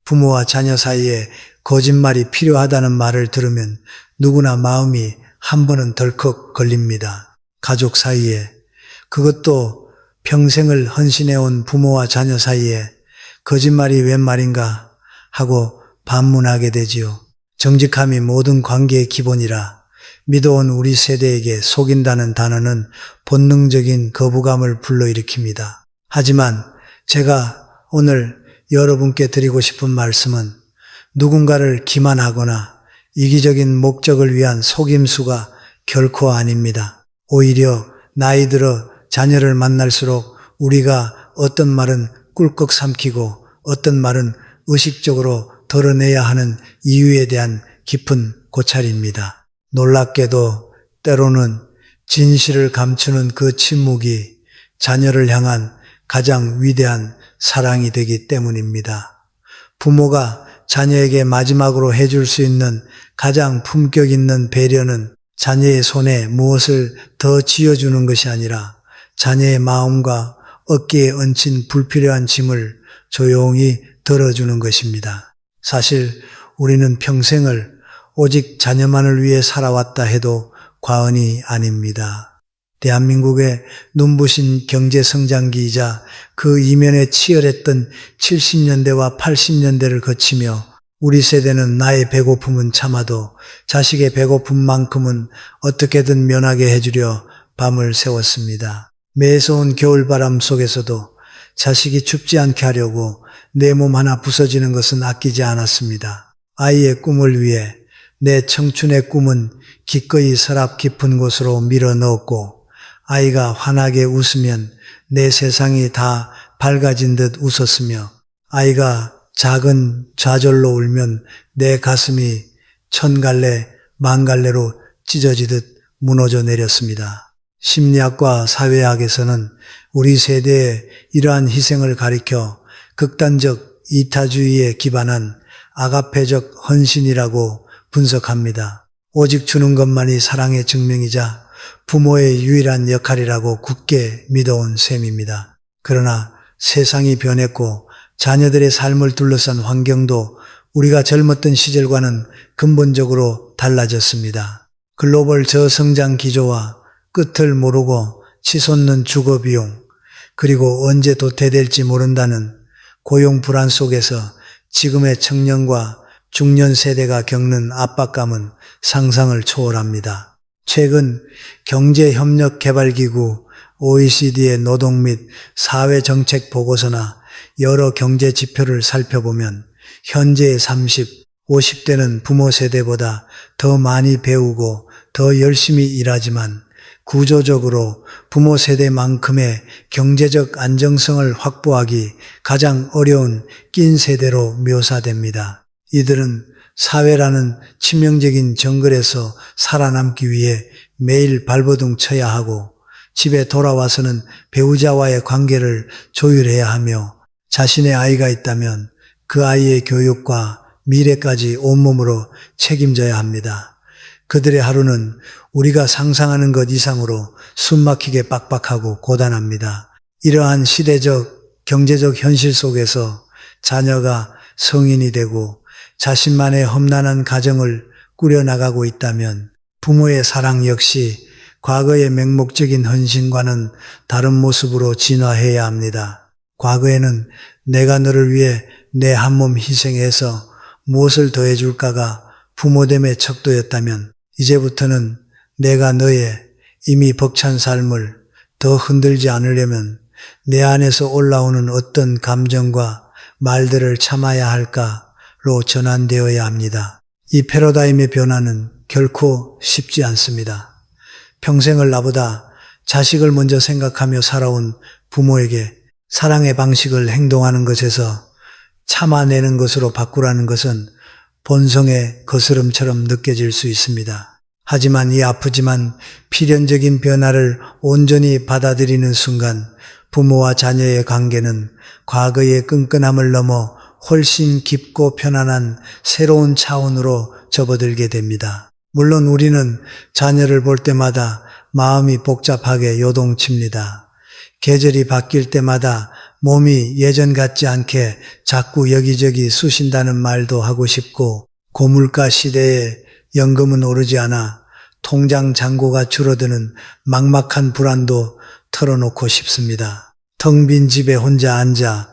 부모와 자녀 사이에 거짓말이 필요하다는 말을 들으면 누구나 마음이 한 번은 덜컥 걸립니다. 가족 사이에, 그것도 평생을 헌신해온 부모와 자녀 사이에 거짓말이 웬 말인가 하고 반문하게 되지요. 정직함이 모든 관계의 기본이라 믿어온 우리 세대에게 속인다는 단어는 본능적인 거부감을 불러일으킵니다. 하지만 제가 오늘 여러분께 드리고 싶은 말씀은 누군가를 기만하거나 이기적인 목적을 위한 속임수가 결코 아닙니다. 오히려 나이 들어 자녀를 만날수록 우리가 어떤 말은 꿀꺽 삼키고 어떤 말은 의식적으로 덜어내야 하는 이유에 대한 깊은 고찰입니다. 놀랍게도 때로는 진실을 감추는 그 침묵이 자녀를 향한 가장 위대한 사랑이 되기 때문입니다. 부모가 자녀에게 마지막으로 해줄 수 있는 가장 품격 있는 배려는 자녀의 손에 무엇을 더 쥐어주는 것이 아니라 자녀의 마음과 어깨에 얹힌 불필요한 짐을 조용히 덜어주는 것입니다. 사실 우리는 평생을 오직 자녀만을 위해 살아왔다 해도 과언이 아닙니다. 대한민국의 눈부신 경제성장기이자 그 이면에 치열했던 70년대와 80년대를 거치며 우리 세대는 나의 배고픔은 참아도 자식의 배고픔만큼은 어떻게든 면하게 해주려 밤을 새웠습니다. 매서운 겨울바람 속에서도 자식이 춥지 않게 하려고 내 몸 하나 부서지는 것은 아끼지 않았습니다. 아이의 꿈을 위해 내 청춘의 꿈은 기꺼이 서랍 깊은 곳으로 밀어 넣었고 아이가 환하게 웃으면 내 세상이 다 밝아진 듯 웃었으며 아이가 작은 좌절로 울면 내 가슴이 천갈래 만갈래로 찢어지듯 무너져 내렸습니다. 심리학과 사회학에서는 우리 세대의 이러한 희생을 가리켜 극단적 이타주의에 기반한 아가페적 헌신이라고 분석합니다. 오직 주는 것만이 사랑의 증명이자 부모의 유일한 역할이라고 굳게 믿어온 셈입니다. 그러나 세상이 변했고 자녀들의 삶을 둘러싼 환경도 우리가 젊었던 시절과는 근본적으로 달라졌습니다. 글로벌 저성장 기조와 끝을 모르고 치솟는 주거비용, 그리고 언제 도태될지 모른다는 고용 불안 속에서 지금의 청년과 중년 세대가 겪는 압박감은 상상을 초월합니다. 최근 경제협력개발기구 OECD의 노동 및 사회정책 보고서나 여러 경제 지표를 살펴보면 현재의 30, 50대는 부모 세대보다 더 많이 배우고 더 열심히 일하지만 구조적으로 부모 세대만큼의 경제적 안정성을 확보하기 가장 어려운 낀 세대로 묘사됩니다. 이들은 사회라는 치명적인 정글에서 살아남기 위해 매일 발버둥 쳐야 하고 집에 돌아와서는 배우자와의 관계를 조율해야 하며 자신의 아이가 있다면 그 아이의 교육과 미래까지 온몸으로 책임져야 합니다. 그들의 하루는 우리가 상상하는 것 이상으로 숨막히게 빡빡하고 고단합니다. 이러한 시대적, 경제적 현실 속에서 자녀가 성인이 되고 자신만의 험난한 가정을 꾸려나가고 있다면 부모의 사랑 역시 과거의 맹목적인 헌신과는 다른 모습으로 진화해야 합니다. 과거에는 내가 너를 위해 내 한 몸 희생해서 무엇을 더해줄까가 부모됨의 척도였다면 이제부터는 내가 너의 이미 벅찬 삶을 더 흔들지 않으려면 내 안에서 올라오는 어떤 감정과 말들을 참아야 할까로 전환되어야 합니다. 이 패러다임의 변화는 결코 쉽지 않습니다. 평생을 나보다 자식을 먼저 생각하며 살아온 부모에게 사랑의 방식을 행동하는 것에서 참아내는 것으로 바꾸라는 것은 본성의 거스름처럼 느껴질 수 있습니다. 하지만 이 아프지만 필연적인 변화를 온전히 받아들이는 순간 부모와 자녀의 관계는 과거의 끈끈함을 넘어 훨씬 깊고 편안한 새로운 차원으로 접어들게 됩니다. 물론 우리는 자녀를 볼 때마다 마음이 복잡하게 요동칩니다. 계절이 바뀔 때마다 몸이 예전 같지 않게 자꾸 여기저기 쑤신다는 말도 하고 싶고, 고물가 시대에 연금은 오르지 않아 통장 잔고가 줄어드는 막막한 불안도 털어놓고 싶습니다. 텅 빈 집에 혼자 앉아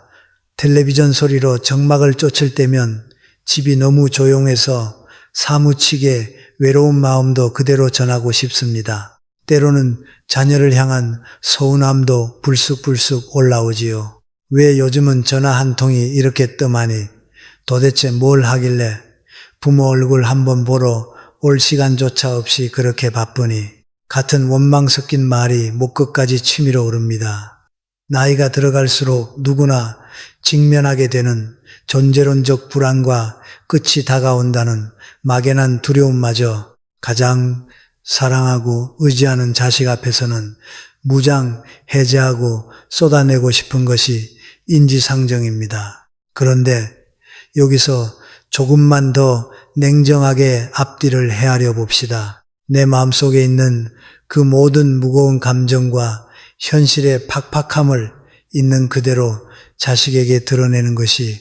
텔레비전 소리로 정막을 쫓을 때면 집이 너무 조용해서 사무치게 외로운 마음도 그대로 전하고 싶습니다. 때로는 자녀를 향한 서운함도 불쑥불쑥 올라오지요. 왜 요즘은 전화 한 통이 이렇게 뜸하니? 도대체 뭘 하길래 부모 얼굴 한번 보러 올 시간조차 없이 그렇게 바쁘니? 같은 원망 섞인 말이 목끝까지 치밀어 오릅니다. 나이가 들어갈수록 누구나 직면하게 되는 존재론적 불안과 끝이 다가온다는 막연한 두려움마저 가장 사랑하고 의지하는 자식 앞에서는 무장 해제하고 쏟아내고 싶은 것이 인지상정입니다. 그런데 여기서 조금만 더 냉정하게 앞뒤를 헤아려 봅시다. 내 마음속에 있는 그 모든 무거운 감정과 현실의 팍팍함을 있는 그대로 자식에게 드러내는 것이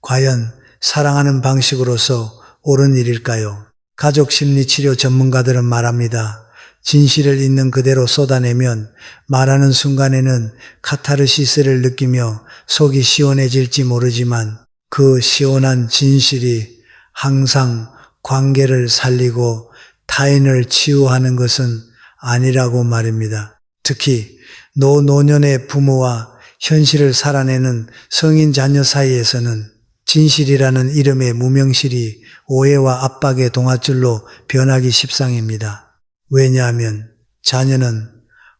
과연 사랑하는 방식으로서 옳은 일일까요? 가족 심리치료 전문가들은 말합니다. 진실을 있는 그대로 쏟아내면 말하는 순간에는 카타르시스를 느끼며 속이 시원해질지 모르지만 그 시원한 진실이 항상 관계를 살리고 타인을 치유하는 것은 아니라고 말입니다. 특히 노년의 부모와 현실을 살아내는 성인 자녀 사이에서는 진실이라는 이름의 무명실이 오해와 압박의 동아줄로 변하기 십상입니다. 왜냐하면 자녀는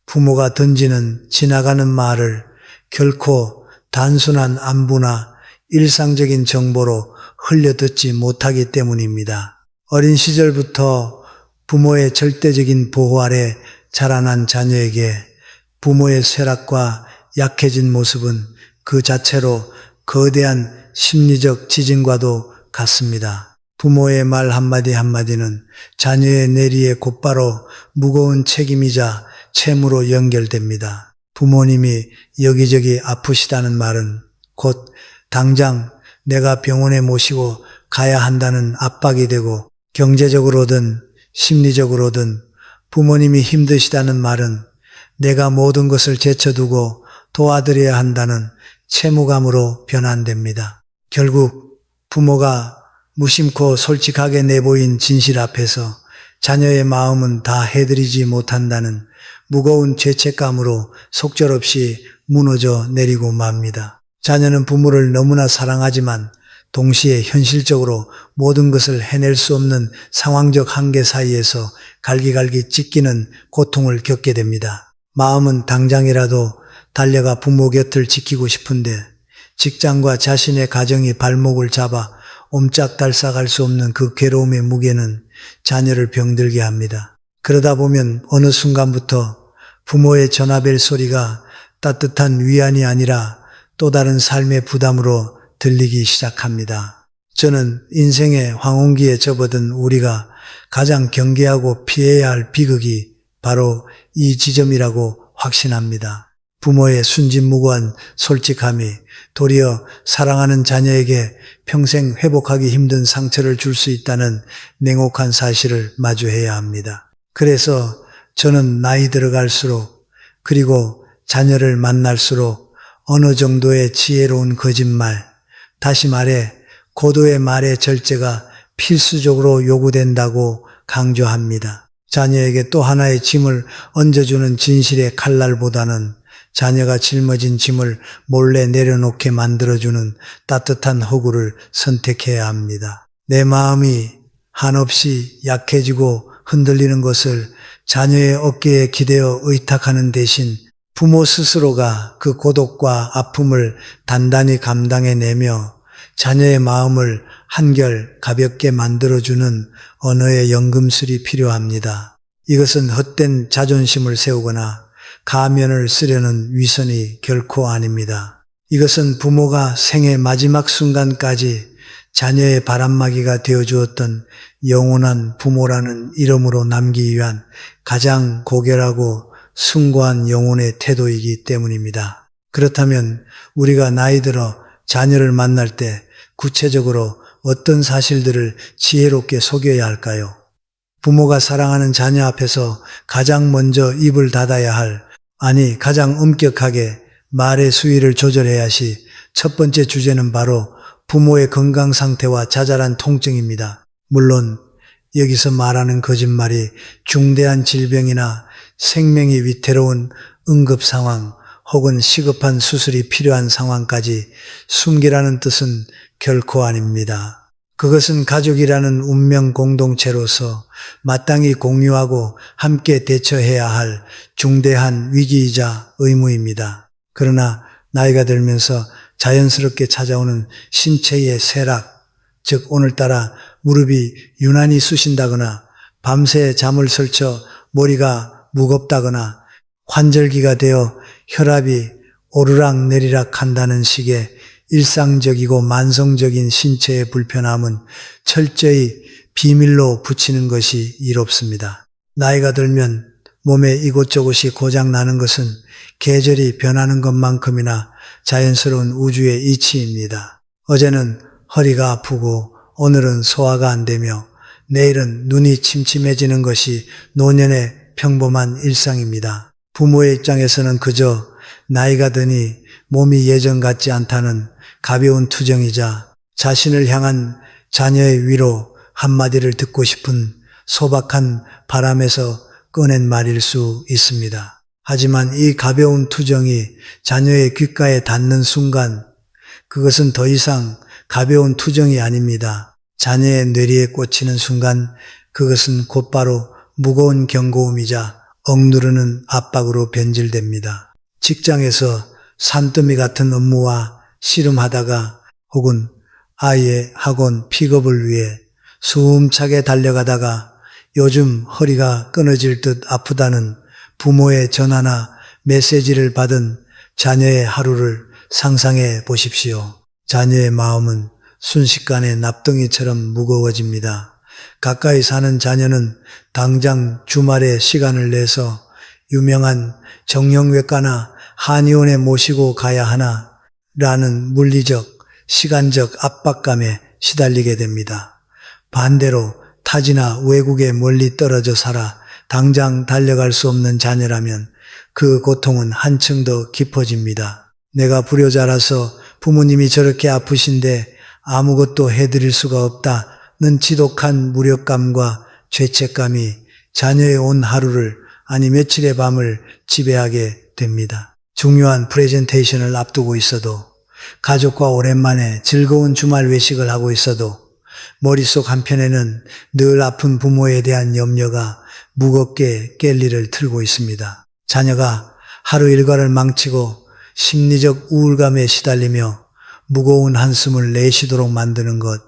부모가 던지는 지나가는 말을 결코 단순한 안부나 일상적인 정보로 흘려듣지 못하기 때문입니다. 어린 시절부터 부모의 절대적인 보호 아래 자라난 자녀에게 부모의 쇠락과 약해진 모습은 그 자체로 거대한 심리적 지진과도 같습니다. 부모의 말 한마디 한마디는 자녀의 내리에 곧바로 무거운 책임이자 채무로 연결됩니다. 부모님이 여기저기 아프시다는 말은 곧 당장 내가 병원에 모시고 가야 한다는 압박이 되고, 경제적으로든 심리적으로든 부모님이 힘드시다는 말은 내가 모든 것을 제쳐두고 도와드려야 한다는 채무감으로 변환됩니다. 결국 부모가 무심코 솔직하게 내보인 진실 앞에서 자녀의 마음은 다 해드리지 못한다는 무거운 죄책감으로 속절없이 무너져 내리고 맙니다. 자녀는 부모를 너무나 사랑하지만 동시에 현실적으로 모든 것을 해낼 수 없는 상황적 한계 사이에서 갈기갈기 찢기는 고통을 겪게 됩니다. 마음은 당장이라도 달려가 부모 곁을 지키고 싶은데 직장과 자신의 가정이 발목을 잡아 옴짝달싹할 수 없는 그 괴로움의 무게는 자녀를 병들게 합니다. 그러다 보면 어느 순간부터 부모의 전화벨 소리가 따뜻한 위안이 아니라 또 다른 삶의 부담으로 들리기 시작합니다. 저는 인생의 황혼기에 접어든 우리가 가장 경계하고 피해야 할 비극이 바로 이 지점이라고 확신합니다. 부모의 순진무구한 솔직함이 도리어 사랑하는 자녀에게 평생 회복하기 힘든 상처를 줄 수 있다는 냉혹한 사실을 마주해야 합니다. 그래서 저는 나이 들어갈수록, 그리고 자녀를 만날수록 어느 정도의 지혜로운 거짓말, 다시 말해 고도의 말의 절제가 필수적으로 요구된다고 강조합니다. 자녀에게 또 하나의 짐을 얹어주는 진실의 칼날보다는 자녀가 짊어진 짐을 몰래 내려놓게 만들어주는 따뜻한 허구를 선택해야 합니다. 내 마음이 한없이 약해지고 흔들리는 것을 자녀의 어깨에 기대어 의탁하는 대신 부모 스스로가 그 고독과 아픔을 단단히 감당해내며 자녀의 마음을 한결 가볍게 만들어주는 언어의 연금술이 필요합니다. 이것은 헛된 자존심을 세우거나 가면을 쓰려는 위선이 결코 아닙니다. 이것은 부모가 생애 마지막 순간까지 자녀의 바람막이가 되어주었던 영원한 부모라는 이름으로 남기 위한 가장 고결하고 숭고한 영혼의 태도이기 때문입니다. 그렇다면 우리가 나이 들어 자녀를 만날 때 구체적으로 어떤 사실들을 지혜롭게 속여야 할까요? 부모가 사랑하는 자녀 앞에서 가장 먼저 입을 닫아야 할, 아니 가장 엄격하게 말의 수위를 조절해야 시 첫 번째 주제는 바로 부모의 건강 상태와 자잘한 통증입니다. 물론 여기서 말하는 거짓말이 중대한 질병이나 생명이 위태로운 응급 상황 혹은 시급한 수술이 필요한 상황까지 숨기라는 뜻은 결코 아닙니다. 그것은 가족이라는 운명 공동체로서 마땅히 공유하고 함께 대처해야 할 중대한 위기이자 의무입니다. 그러나 나이가 들면서 자연스럽게 찾아오는 신체의 쇠락, 즉 오늘따라 무릎이 유난히 쑤신다거나 밤새 잠을 설쳐 머리가 무겁다거나 환절기가 되어 혈압이 오르락 내리락 한다는 식의 일상적이고 만성적인 신체의 불편함은 철저히 비밀로 붙이는 것이 이롭습니다. 나이가 들면 몸에 이곳저곳이 고장 나는 것은 계절이 변하는 것만큼이나 자연스러운 우주의 이치입니다. 어제는 허리가 아프고 오늘은 소화가 안 되며 내일은 눈이 침침해지는 것이 노년의 평범한 일상입니다. 부모의 입장에서는 그저 나이가 드니 몸이 예전 같지 않다는 가벼운 투정이자 자신을 향한 자녀의 위로 한마디를 듣고 싶은 소박한 바람에서 꺼낸 말일 수 있습니다. 하지만 이 가벼운 투정이 자녀의 귓가에 닿는 순간 그것은 더 이상 가벼운 투정이 아닙니다. 자녀의 뇌리에 꽂히는 순간 그것은 곧바로 무거운 경고음이자 억누르는 압박으로 변질됩니다. 직장에서 산더미 같은 업무와 씨름하다가 혹은 아이의 학원 픽업을 위해 숨차게 달려가다가 요즘 허리가 끊어질 듯 아프다는 부모의 전화나 메시지를 받은 자녀의 하루를 상상해 보십시오. 자녀의 마음은 순식간에 납덩이처럼 무거워집니다. 가까이 사는 자녀는 당장 주말에 시간을 내서 유명한 정형외과나 한의원에 모시고 가야 하나 라는 물리적, 시간적 압박감에 시달리게 됩니다. 반대로 타지나 외국에 멀리 떨어져 살아 당장 달려갈 수 없는 자녀라면 그 고통은 한층 더 깊어집니다. 내가 불효자라서 부모님이 저렇게 아프신데 아무것도 해드릴 수가 없다는 지독한 무력감과 죄책감이 자녀의 온 하루를 아니 며칠의 밤을 지배하게 됩니다. 중요한 프레젠테이션을 앞두고 있어도 가족과 오랜만에 즐거운 주말 외식을 하고 있어도 머릿속 한편에는 늘 아픈 부모에 대한 염려가 무겁게 깰리를 틀고 있습니다. 자녀가 하루 일과를 망치고 심리적 우울감에 시달리며 무거운 한숨을 내쉬도록 만드는 것,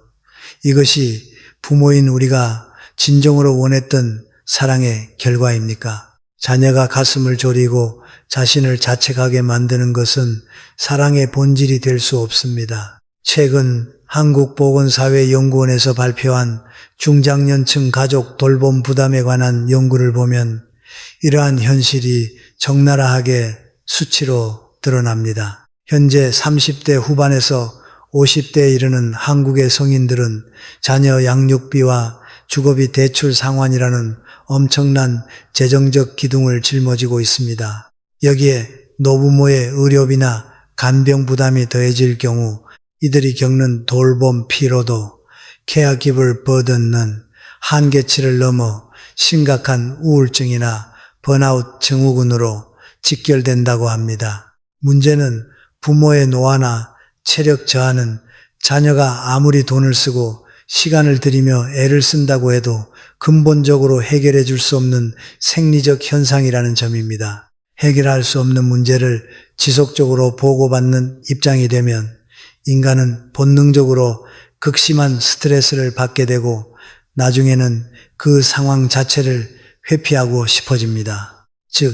이것이 부모인 우리가 진정으로 원했던 사랑의 결과입니까? 자녀가 가슴을 졸이고 자신을 자책하게 만드는 것은 사랑의 본질이 될 수 없습니다. 최근 한국보건사회연구원에서 발표한 중장년층 가족 돌봄 부담에 관한 연구를 보면 이러한 현실이 적나라하게 수치로 드러납니다. 현재 30대 후반에서 50대에 이르는 한국의 성인들은 자녀 양육비와 주거비 대출 상환이라는 엄청난 재정적 기둥을 짊어지고 있습니다. 여기에 노부모의 의료비나 간병 부담이 더해질 경우 이들이 겪는 돌봄 피로도 caregiver burden은 한계치를 넘어 심각한 우울증이나 번아웃 증후군으로 직결된다고 합니다. 문제는 부모의 노화나 체력 저하는 자녀가 아무리 돈을 쓰고 시간을 들이며 애를 쓴다고 해도 근본적으로 해결해 줄 수 없는 생리적 현상이라는 점입니다. 해결할 수 없는 문제를 지속적으로 보고받는 입장이 되면 인간은 본능적으로 극심한 스트레스를 받게 되고 나중에는 그 상황 자체를 회피하고 싶어집니다. 즉,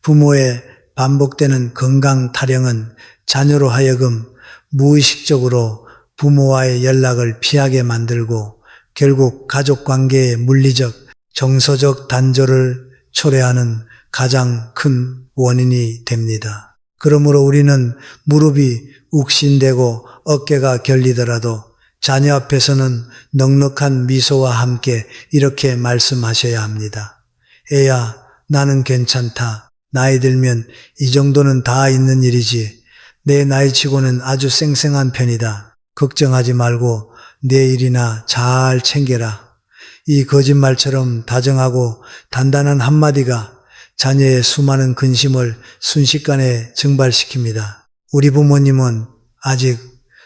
부모의 반복되는 건강 타령은 자녀로 하여금 무의식적으로 부모와의 연락을 피하게 만들고 결국 가족 관계의 물리적, 정서적 단절을 초래하는 가장 큰 원인이 됩니다. 그러므로 우리는 무릎이 욱신되고 어깨가 결리더라도 자녀 앞에서는 넉넉한 미소와 함께 이렇게 말씀하셔야 합니다. 애야, 나는 괜찮다. 나이 들면 이 정도는 다 있는 일이지. 내 나이치고는 아주 쌩쌩한 편이다. 걱정하지 말고 내 일이나 잘 챙겨라. 이 거짓말처럼 다정하고 단단한 한마디가 자녀의 수많은 근심을 순식간에 증발시킵니다. 우리 부모님은 아직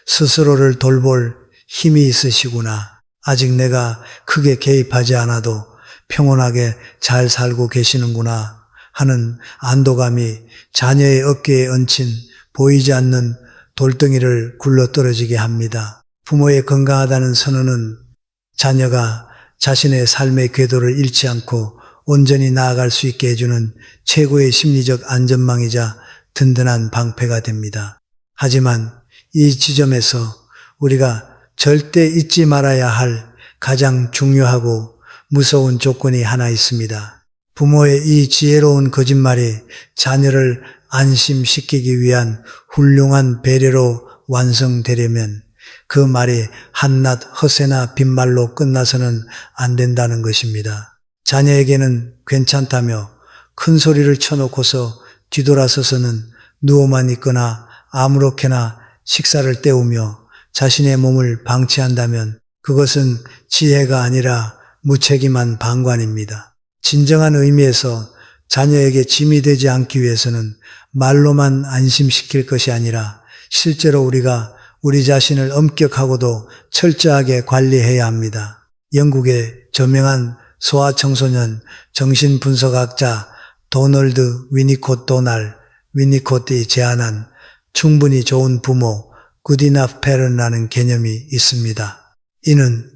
스스로를 돌볼 힘이 있으시구나. 아직 내가 크게 개입하지 않아도 평온하게 잘 살고 계시는구나 하는 안도감이 자녀의 어깨에 얹힌 보이지 않는 돌덩이를 굴러떨어지게 합니다. 부모의 건강하다는 선언은 자녀가 자신의 삶의 궤도를 잃지 않고 온전히 나아갈 수 있게 해주는 최고의 심리적 안전망이자 든든한 방패가 됩니다. 하지만 이 지점에서 우리가 절대 잊지 말아야 할 가장 중요하고 무서운 조건이 하나 있습니다. 부모의 이 지혜로운 거짓말이 자녀를 안심시키기 위한 훌륭한 배려로 완성되려면 그 말이 한낱 허세나 빈말로 끝나서는 안 된다는 것입니다. 자녀에게는 괜찮다며 큰 소리를 쳐놓고서 뒤돌아서서는 누워만 있거나 아무렇게나 식사를 때우며 자신의 몸을 방치한다면 그것은 지혜가 아니라 무책임한 방관입니다. 진정한 의미에서 자녀에게 짐이 되지 않기 위해서는 말로만 안심시킬 것이 아니라 실제로 우리가 우리 자신을 엄격하고도 철저하게 관리해야 합니다. 영국의 저명한 소아청소년 정신분석학자 도널드 위니코트이 제안한 충분히 좋은 부모, good enough parent라는 개념이 있습니다. 이는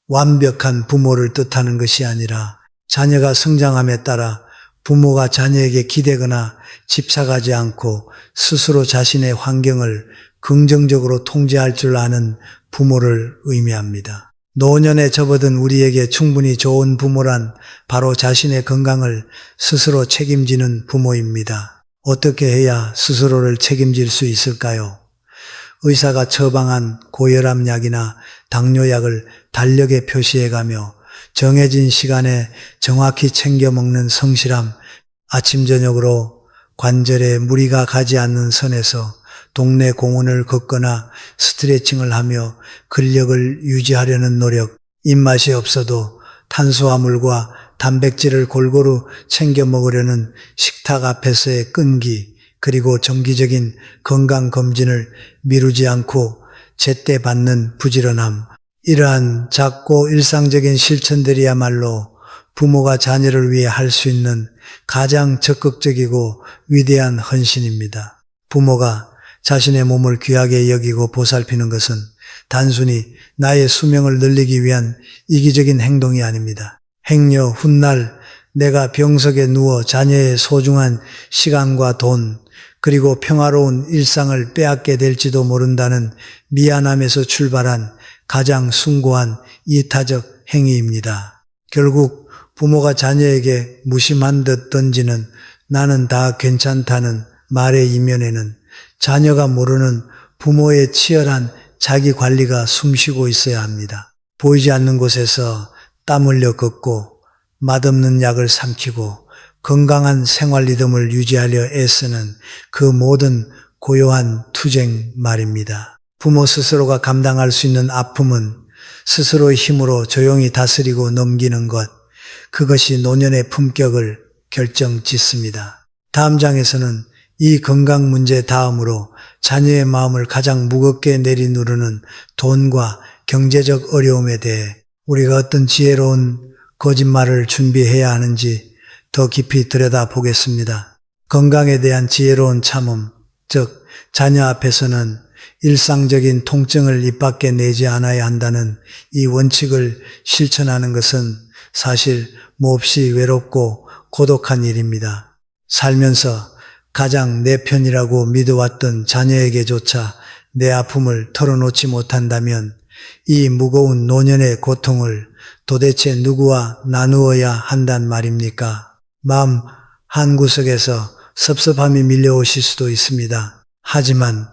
완벽한 부모를 뜻하는 것이 아니라 자녀가 성장함에 따라 부모가 자녀에게 기대거나 집착하지 않고 스스로 자신의 환경을 긍정적으로 통제할 줄 아는 부모를 의미합니다. 노년에 접어든 우리에게 충분히 좋은 부모란 바로 자신의 건강을 스스로 책임지는 부모입니다. 어떻게 해야 스스로를 책임질 수 있을까요? 의사가 처방한 고혈압 약이나 당뇨약을 달력에 표시해가며 정해진 시간에 정확히 챙겨 먹는 성실함, 아침 저녁으로 관절에 무리가 가지 않는 선에서 동네 공원을 걷거나 스트레칭을 하며 근력을 유지하려는 노력, 입맛이 없어도 탄수화물과 단백질을 골고루 챙겨 먹으려는 식탁 앞에서의 끈기, 그리고 정기적인 건강검진을 미루지 않고 제때 받는 부지런함, 이러한 작고 일상적인 실천들이야말로 부모가 자녀를 위해 할 수 있는 가장 적극적이고 위대한 헌신입니다. 부모가 자신의 몸을 귀하게 여기고 보살피는 것은 단순히 나의 수명을 늘리기 위한 이기적인 행동이 아닙니다. 행여 훗날 내가 병석에 누워 자녀의 소중한 시간과 돈, 그리고 평화로운 일상을 빼앗게 될지도 모른다는 미안함에서 출발한 가장 숭고한 이타적 행위입니다. 결국 부모가 자녀에게 무심한 듯 던지는 나는 다 괜찮다는 말의 이면에는 자녀가 모르는 부모의 치열한 자기 관리가 숨쉬고 있어야 합니다. 보이지 않는 곳에서 땀 흘려 걷고 맛없는 약을 삼키고 건강한 생활 리듬을 유지하려 애쓰는 그 모든 고요한 투쟁 말입니다. 부모 스스로가 감당할 수 있는 아픔은 스스로의 힘으로 조용히 다스리고 넘기는 것, 그것이 노년의 품격을 결정짓습니다. 다음 장에서는 이 건강 문제 다음으로 자녀의 마음을 가장 무겁게 내리누르는 돈과 경제적 어려움에 대해 우리가 어떤 지혜로운 거짓말을 준비해야 하는지 더 깊이 들여다보겠습니다. 건강에 대한 지혜로운 참음, 즉 자녀 앞에서는 일상적인 통증을 입 밖에 내지 않아야 한다는 이 원칙을 실천하는 것은 사실 몹시 외롭고 고독한 일입니다. 살면서 가장 내 편이라고 믿어왔던 자녀에게조차 내 아픔을 털어놓지 못한다면 이 무거운 노년의 고통을 도대체 누구와 나누어야 한단 말입니까? 마음 한구석에서 섭섭함이 밀려오실 수도 있습니다. 하지만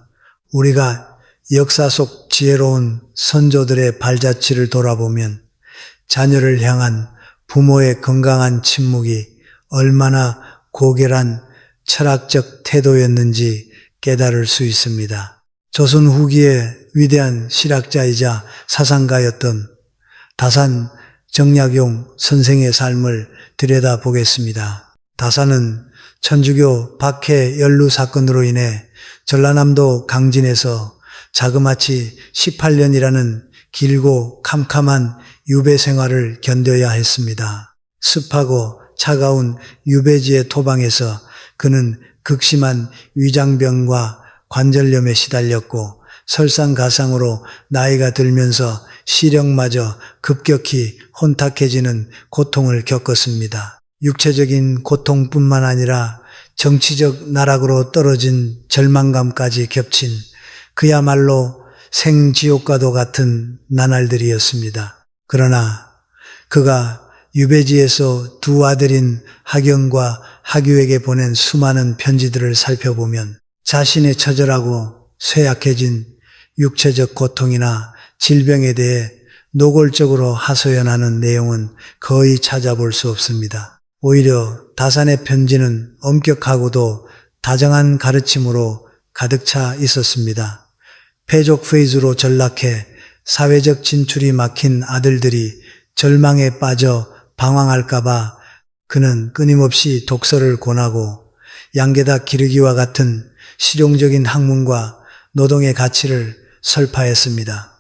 우리가 역사 속 지혜로운 선조들의 발자취를 돌아보면 자녀를 향한 부모의 건강한 침묵이 얼마나 고결한 철학적 태도였는지 깨달을 수 있습니다. 조선 후기의 위대한 실학자이자 사상가였던 다산 정약용 선생의 삶을 들여다보겠습니다. 다산은 천주교 박해 연루 사건으로 인해 전라남도 강진에서 자그마치 18년이라는 길고 캄캄한 유배 생활을 견뎌야 했습니다. 습하고 차가운 유배지의 토방에서 그는 극심한 위장병과 관절염에 시달렸고 설상가상으로 나이가 들면서 시력마저 급격히 혼탁해지는 고통을 겪었습니다. 육체적인 고통뿐만 아니라 정치적 나락으로 떨어진 절망감까지 겹친 그야말로 생지옥과도 같은 나날들이었습니다. 그러나 그가 유배지에서 두 아들인 하경과 하규에게 보낸 수많은 편지들을 살펴보면 자신의 처절하고 쇠약해진 육체적 고통이나 질병에 대해 노골적으로 하소연하는 내용은 거의 찾아볼 수 없습니다. 오히려 다산의 편지는 엄격하고도 다정한 가르침으로 가득 차 있었습니다. 패족 페이즈로 전락해 사회적 진출이 막힌 아들들이 절망에 빠져 방황할까봐 그는 끊임없이 독서를 권하고 양게다 기르기와 같은 실용적인 학문과 노동의 가치를 설파했습니다.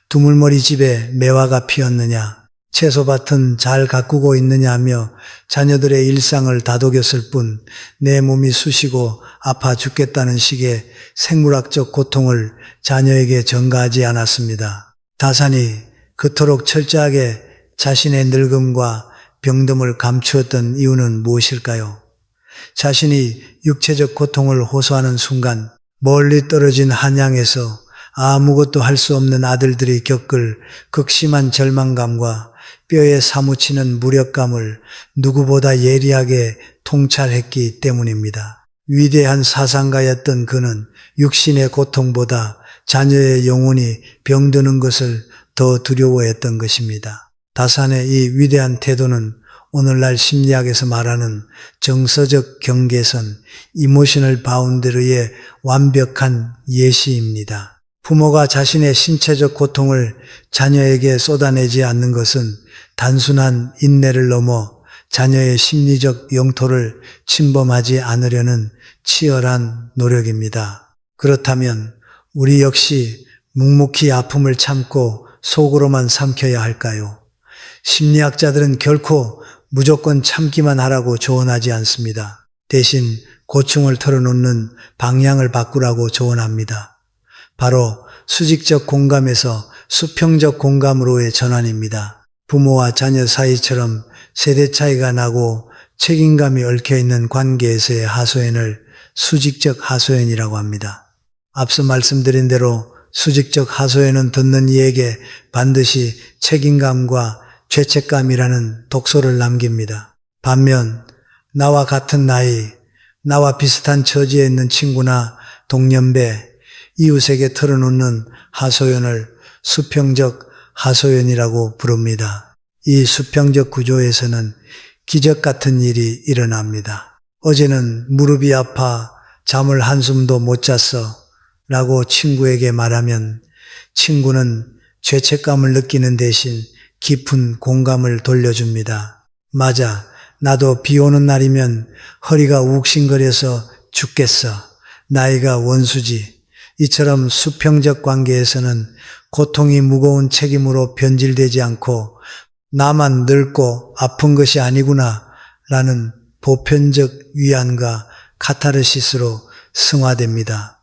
두물머리 집에 매화가 피었느냐, 채소밭은 잘 가꾸고 있느냐 하며 자녀들의 일상을 다독였을 뿐 내 몸이 쑤시고 아파 죽겠다는 식의 생물학적 고통을 자녀에게 전가하지 않았습니다. 다산이 그토록 철저하게 자신의 늙음과 병듦을 감추었던 이유는 무엇일까요? 자신이 육체적 고통을 호소하는 순간 멀리 떨어진 한양에서 아무것도 할 수 없는 아들들이 겪을 극심한 절망감과 뼈에 사무치는 무력감을 누구보다 예리하게 통찰했기 때문입니다. 위대한 사상가였던 그는 육신의 고통보다 자녀의 영혼이 병드는 것을 더 두려워했던 것입니다. 다산의 이 위대한 태도는 오늘날 심리학에서 말하는 정서적 경계선, 이모셔널 바운드리의 완벽한 예시입니다. 부모가 자신의 신체적 고통을 자녀에게 쏟아내지 않는 것은 단순한 인내를 넘어 자녀의 심리적 영토를 침범하지 않으려는 치열한 노력입니다. 그렇다면 우리 역시 묵묵히 아픔을 참고 속으로만 삼켜야 할까요? 심리학자들은 결코 무조건 참기만 하라고 조언하지 않습니다. 대신 고충을 털어놓는 방향을 바꾸라고 조언합니다. 바로 수직적 공감에서 수평적 공감으로의 전환입니다. 부모와 자녀 사이처럼 세대 차이가 나고 책임감이 얽혀있는 관계에서의 하소연을 수직적 하소연이라고 합니다. 앞서 말씀드린 대로 수직적 하소연은 듣는 이에게 반드시 책임감과 죄책감이라는 독소를 남깁니다. 반면 나와 같은 나이, 나와 비슷한 처지에 있는 친구나 동년배, 이웃에게 털어놓는 하소연을 수평적 하소연이라고 부릅니다. 이 수평적 구조에서는 기적 같은 일이 일어납니다. 어제는 무릎이 아파 잠을 한숨도 못 잤어 라고 친구에게 말하면 친구는 죄책감을 느끼는 대신 깊은 공감을 돌려줍니다. 맞아, 나도 비 오는 날이면 허리가 욱신거려서 죽겠어. 나이가 원수지. 이처럼 수평적 관계에서는 고통이 무거운 책임으로 변질되지 않고 나만 늙고 아픈 것이 아니구나 라는 보편적 위안과 카타르시스로 승화됩니다.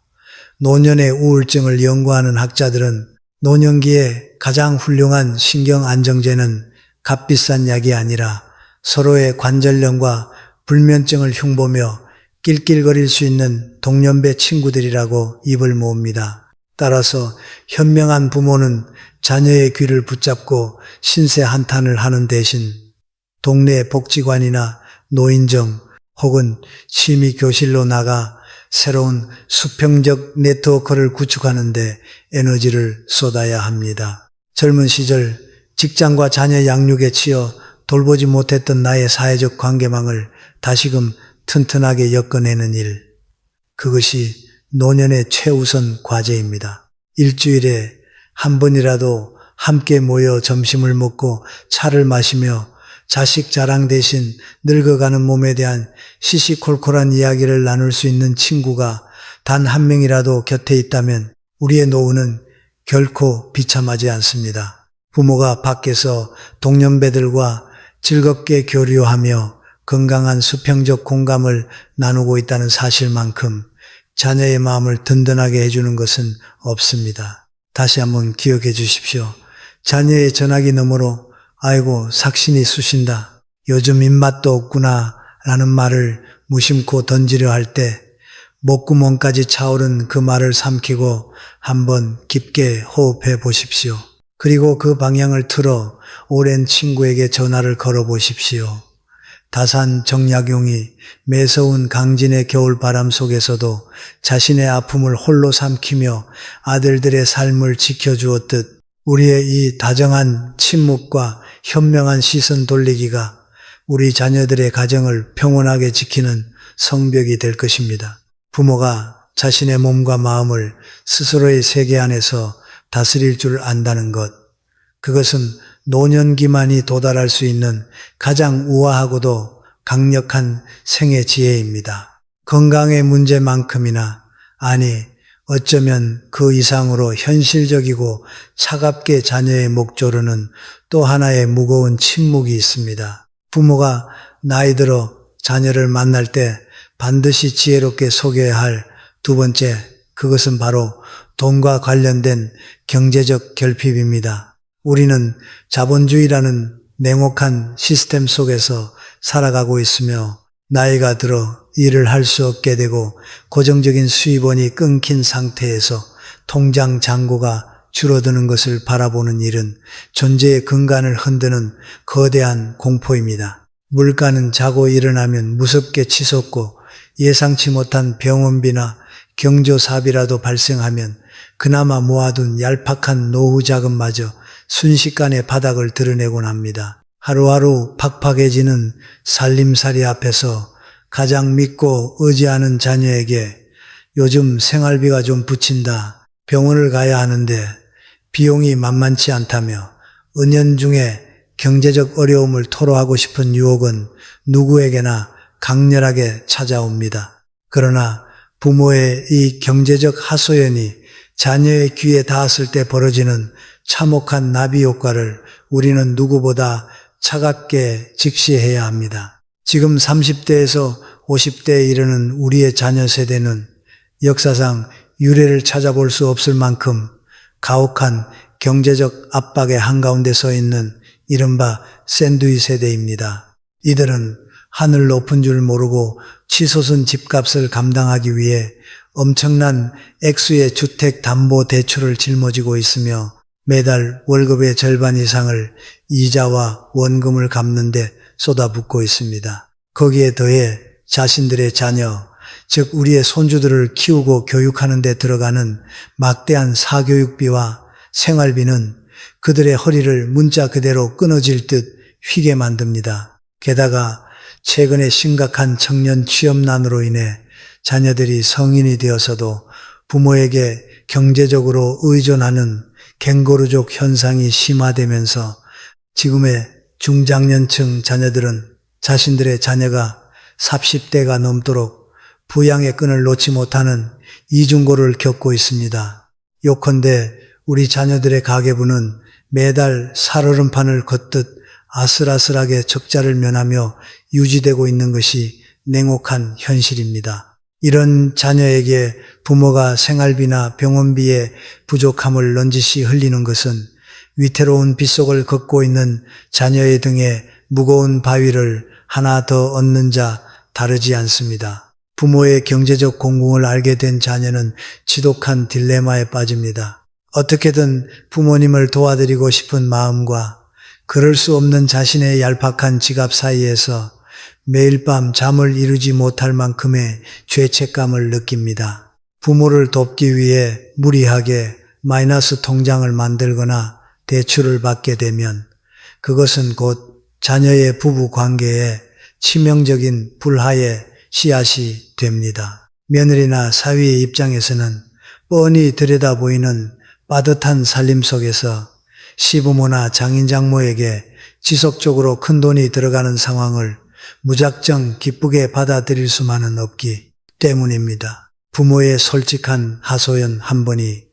노년의 우울증을 연구하는 학자들은 노년기에 가장 훌륭한 신경 안정제는 값비싼 약이 아니라 서로의 관절염과 불면증을 흉보며 낄낄거릴 수 있는 동년배 친구들이라고 입을 모읍니다. 따라서 현명한 부모는 자녀의 귀를 붙잡고 신세 한탄을 하는 대신 동네 복지관이나 노인정 혹은 취미 교실로 나가 새로운 수평적 네트워크를 구축하는데 에너지를 쏟아야 합니다. 젊은 시절 직장과 자녀 양육에 치여 돌보지 못했던 나의 사회적 관계망을 다시금 튼튼하게 엮어내는 일. 그것이 노년의 최우선 과제입니다. 일주일에 한 번이라도 함께 모여 점심을 먹고 차를 마시며 자식 자랑 대신 늙어가는 몸에 대한 시시콜콜한 이야기를 나눌 수 있는 친구가 단 한 명이라도 곁에 있다면 우리의 노후는 결코 비참하지 않습니다. 부모가 밖에서 동년배들과 즐겁게 교류하며 건강한 수평적 공감을 나누고 있다는 사실만큼 자녀의 마음을 든든하게 해주는 것은 없습니다. 다시 한번 기억해 주십시오. 자녀의 전화기 너머로 아이고 삭신이 쑤신다. 요즘 입맛도 없구나 라는 말을 무심코 던지려 할 때 목구멍까지 차오른 그 말을 삼키고 한번 깊게 호흡해 보십시오. 그리고 그 방향을 틀어 오랜 친구에게 전화를 걸어 보십시오. 다산 정약용이 매서운 강진의 겨울바람 속에서도 자신의 아픔을 홀로 삼키며 아들들의 삶을 지켜주었듯 우리의 이 다정한 침묵과 현명한 시선 돌리기가 우리 자녀들의 가정을 평온하게 지키는 성벽이 될 것입니다. 부모가 자신의 몸과 마음을 스스로의 세계 안에서 다스릴 줄 안다는 것, 그것은 노년기만이 도달할 수 있는 가장 우아하고도 강력한 생애 지혜입니다. 건강의 문제만큼이나, 아니 어쩌면 그 이상으로 현실적이고 차갑게 자녀의 목 조르는 또 하나의 무거운 침묵이 있습니다. 부모가 나이 들어 자녀를 만날 때 반드시 지혜롭게 소개해야 할 두 번째, 그것은 바로 돈과 관련된 경제적 결핍입니다. 우리는 자본주의라는 냉혹한 시스템 속에서 살아가고 있으며 나이가 들어 일을 할 수 없게 되고 고정적인 수입원이 끊긴 상태에서 통장 잔고가 줄어드는 것을 바라보는 일은 존재의 근간을 흔드는 거대한 공포입니다. 물가는 자고 일어나면 무섭게 치솟고 예상치 못한 병원비나 경조사비라도 발생하면 그나마 모아둔 얄팍한 노후 자금마저 순식간에 바닥을 드러내곤 합니다. 하루하루 팍팍해지는 살림살이 앞에서 가장 믿고 의지하는 자녀에게 요즘 생활비가 좀 부친다, 병원을 가야 하는데 비용이 만만치 않다며 은연중에 경제적 어려움을 토로하고 싶은 유혹은 누구에게나 강렬하게 찾아옵니다. 그러나 부모의 이 경제적 하소연이 자녀의 귀에 닿았을 때 벌어지는 참혹한 나비 효과를 우리는 누구보다 차갑게 직시해야 합니다. 지금 30대에서 50대에 이르는 우리의 자녀 세대는 역사상 유례를 찾아볼 수 없을 만큼 가혹한 경제적 압박의 한가운데 서 있는 이른바 샌드위치 세대입니다. 이들은 하늘 높은 줄 모르고 치솟은 집값을 감당하기 위해 엄청난 액수의 주택담보대출을 짊어지고 있으며 매달 월급의 절반 이상을 이자와 원금을 갚는 데 쏟아붓고 있습니다. 거기에 더해 자신들의 자녀, 즉 우리의 손주들을 키우고 교육하는 데 들어가는 막대한 사교육비와 생활비는 그들의 허리를 문자 그대로 끊어질 듯 휘게 만듭니다. 게다가 최근에 심각한 청년 취업난으로 인해 자녀들이 성인이 되어서도 부모에게 경제적으로 의존하는 갱고르족 현상이 심화되면서 지금의 중장년층 자녀들은 자신들의 자녀가 40대가 넘도록 부양의 끈을 놓지 못하는 이중고를 겪고 있습니다. 요컨대 우리 자녀들의 가계부는 매달 살얼음판을 걷듯 아슬아슬하게 적자를 면하며 유지되고 있는 것이 냉혹한 현실입니다. 이런 자녀에게 부모가 생활비나 병원비의 부족함을 넌지시 흘리는 것은 위태로운 빗속을 걷고 있는 자녀의 등에 무거운 바위를 하나 더 얹는 자 다르지 않습니다. 부모의 경제적 공공을 알게 된 자녀는 지독한 딜레마에 빠집니다. 어떻게든 부모님을 도와드리고 싶은 마음과 그럴 수 없는 자신의 얄팍한 지갑 사이에서 매일 밤 잠을 이루지 못할 만큼의 죄책감을 느낍니다. 부모를 돕기 위해 무리하게 마이너스 통장을 만들거나 대출을 받게 되면 그것은 곧 자녀의 부부 관계에 치명적인 불화의 씨앗이 됩니다. 며느리나 사위의 입장에서는 뻔히 들여다보이는 빠듯한 살림 속에서 시부모나 장인장모에게 지속적으로 큰 돈이 들어가는 상황을 무작정 기쁘게 받아들일 수만은 없기 때문입니다. 부모의 솔직한 하소연 한 번이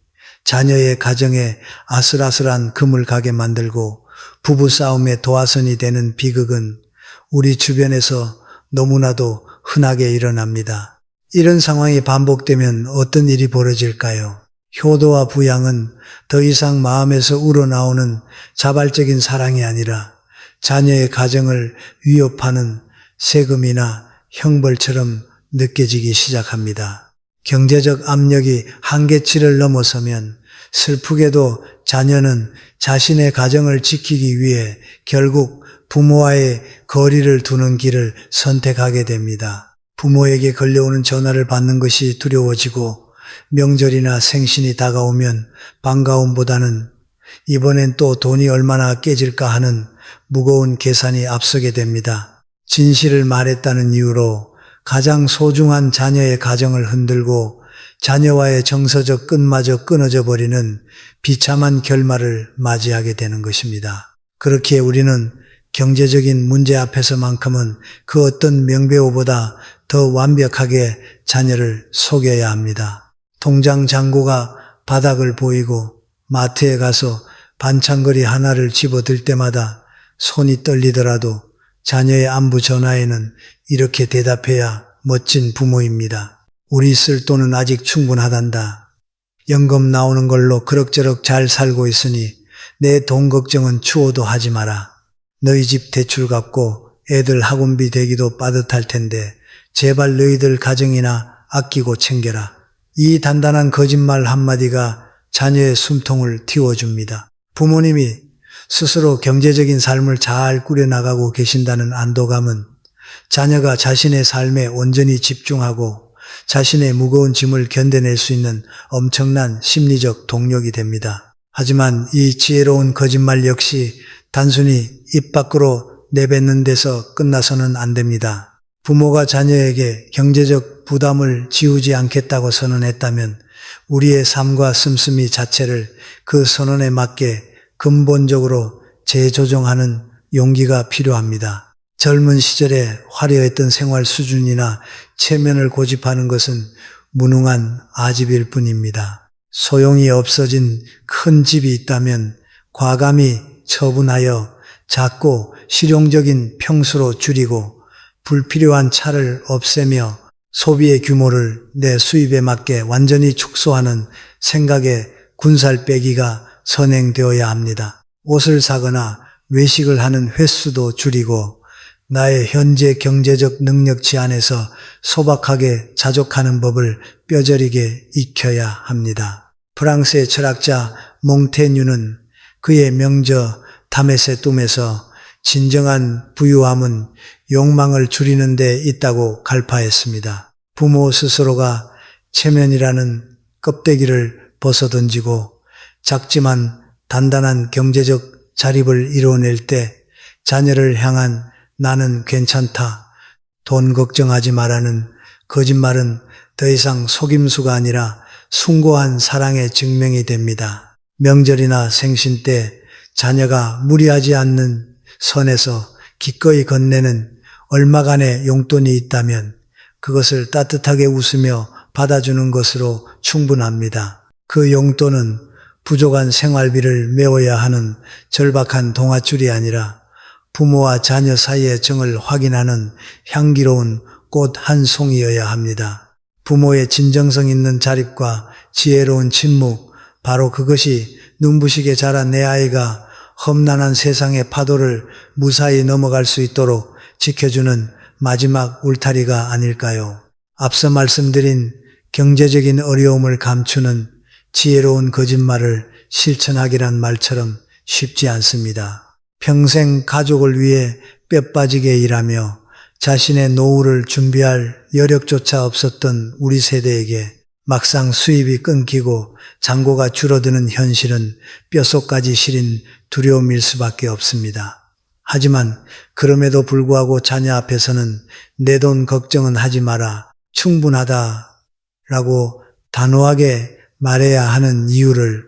자녀의 가정에 아슬아슬한 금을 가게 만들고 부부싸움의 도화선이 되는 비극은 우리 주변에서 너무나도 흔하게 일어납니다. 이런 상황이 반복되면 어떤 일이 벌어질까요? 효도와 부양은 더 이상 마음에서 우러나오는 자발적인 사랑이 아니라 자녀의 가정을 위협하는 세금이나 형벌처럼 느껴지기 시작합니다. 경제적 압력이 한계치를 넘어서면 슬프게도 자녀는 자신의 가정을 지키기 위해 결국 부모와의 거리를 두는 길을 선택하게 됩니다. 부모에게 걸려오는 전화를 받는 것이 두려워지고 명절이나 생신이 다가오면 반가움보다는 이번엔 또 돈이 얼마나 깨질까 하는 무거운 계산이 앞서게 됩니다. 진실을 말했다는 이유로 가장 소중한 자녀의 가정을 흔들고 자녀와의 정서적 끈마저 끊어져 버리는 비참한 결말을 맞이하게 되는 것입니다. 그렇기에 우리는 경제적인 문제 앞에서만큼은 그 어떤 명배우보다 더 완벽하게 자녀를 속여야 합니다. 통장 잔고가 바닥을 보이고 마트에 가서 반찬거리 하나를 집어들 때마다 손이 떨리더라도 자녀의 안부 전화에는 이렇게 대답해야 멋진 부모입니다. 우리 쓸 돈은 아직 충분하단다. 연금 나오는 걸로 그럭저럭 잘 살고 있으니 내 돈 걱정은 추워도 하지 마라. 너희 집 대출 갚고 애들 학원비 대기도 빠듯할 텐데 제발 너희들 가정이나 아끼고 챙겨라. 이 단단한 거짓말 한마디가 자녀의 숨통을 틔워줍니다. 부모님이 스스로 경제적인 삶을 잘 꾸려나가고 계신다는 안도감은 자녀가 자신의 삶에 온전히 집중하고 자신의 무거운 짐을 견뎌낼 수 있는 엄청난 심리적 동력이 됩니다. 하지만 이 지혜로운 거짓말 역시 단순히 입 밖으로 내뱉는 데서 끝나서는 안 됩니다. 부모가 자녀에게 경제적 부담을 지우지 않겠다고 선언했다면 우리의 삶과 씀씀이 자체를 그 선언에 맞게 근본적으로 재조정하는 용기가 필요합니다. 젊은 시절에 화려했던 생활 수준이나 체면을 고집하는 것은 무능한 아집일 뿐입니다. 소용이 없어진 큰 집이 있다면 과감히 처분하여 작고 실용적인 평수로 줄이고 불필요한 차를 없애며 소비의 규모를 내 수입에 맞게 완전히 축소하는 생각의 군살 빼기가 선행되어야 합니다. 옷을 사거나 외식을 하는 횟수도 줄이고 나의 현재 경제적 능력치 안에서 소박하게 자족하는 법을 뼈저리게 익혀야 합니다. 프랑스의 철학자 몽테뉴는 그의 명저 다메세 둠에서 진정한 부유함은 욕망을 줄이는 데 있다고 갈파했습니다. 부모 스스로가 체면이라는 껍데기를 벗어던지고 작지만 단단한 경제적 자립을 이뤄낼 때 자녀를 향한 나는 괜찮다, 돈 걱정하지 마라는 거짓말은 더 이상 속임수가 아니라 숭고한 사랑의 증명이 됩니다. 명절이나 생신 때 자녀가 무리하지 않는 선에서 기꺼이 건네는 얼마간의 용돈이 있다면 그것을 따뜻하게 웃으며 받아주는 것으로 충분합니다. 그 용돈은 부족한 생활비를 메워야 하는 절박한 동아줄이 아니라 부모와 자녀 사이의 정을 확인하는 향기로운 꽃 한 송이여야 합니다. 부모의 진정성 있는 자립과 지혜로운 침묵, 바로 그것이 눈부시게 자란 내 아이가 험난한 세상의 파도를 무사히 넘어갈 수 있도록 지켜주는 마지막 울타리가 아닐까요? 앞서 말씀드린 경제적인 어려움을 감추는 지혜로운 거짓말을 실천하기란 말처럼 쉽지 않습니다. 평생 가족을 위해 뼈 빠지게 일하며 자신의 노후를 준비할 여력조차 없었던 우리 세대에게 막상 수입이 끊기고 잔고가 줄어드는 현실은 뼛속까지 시린 두려움일 수밖에 없습니다. 하지만 그럼에도 불구하고 자녀 앞에서는 내 돈 걱정은 하지 마라, 충분하다 라고 단호하게 말해야 하는 이유를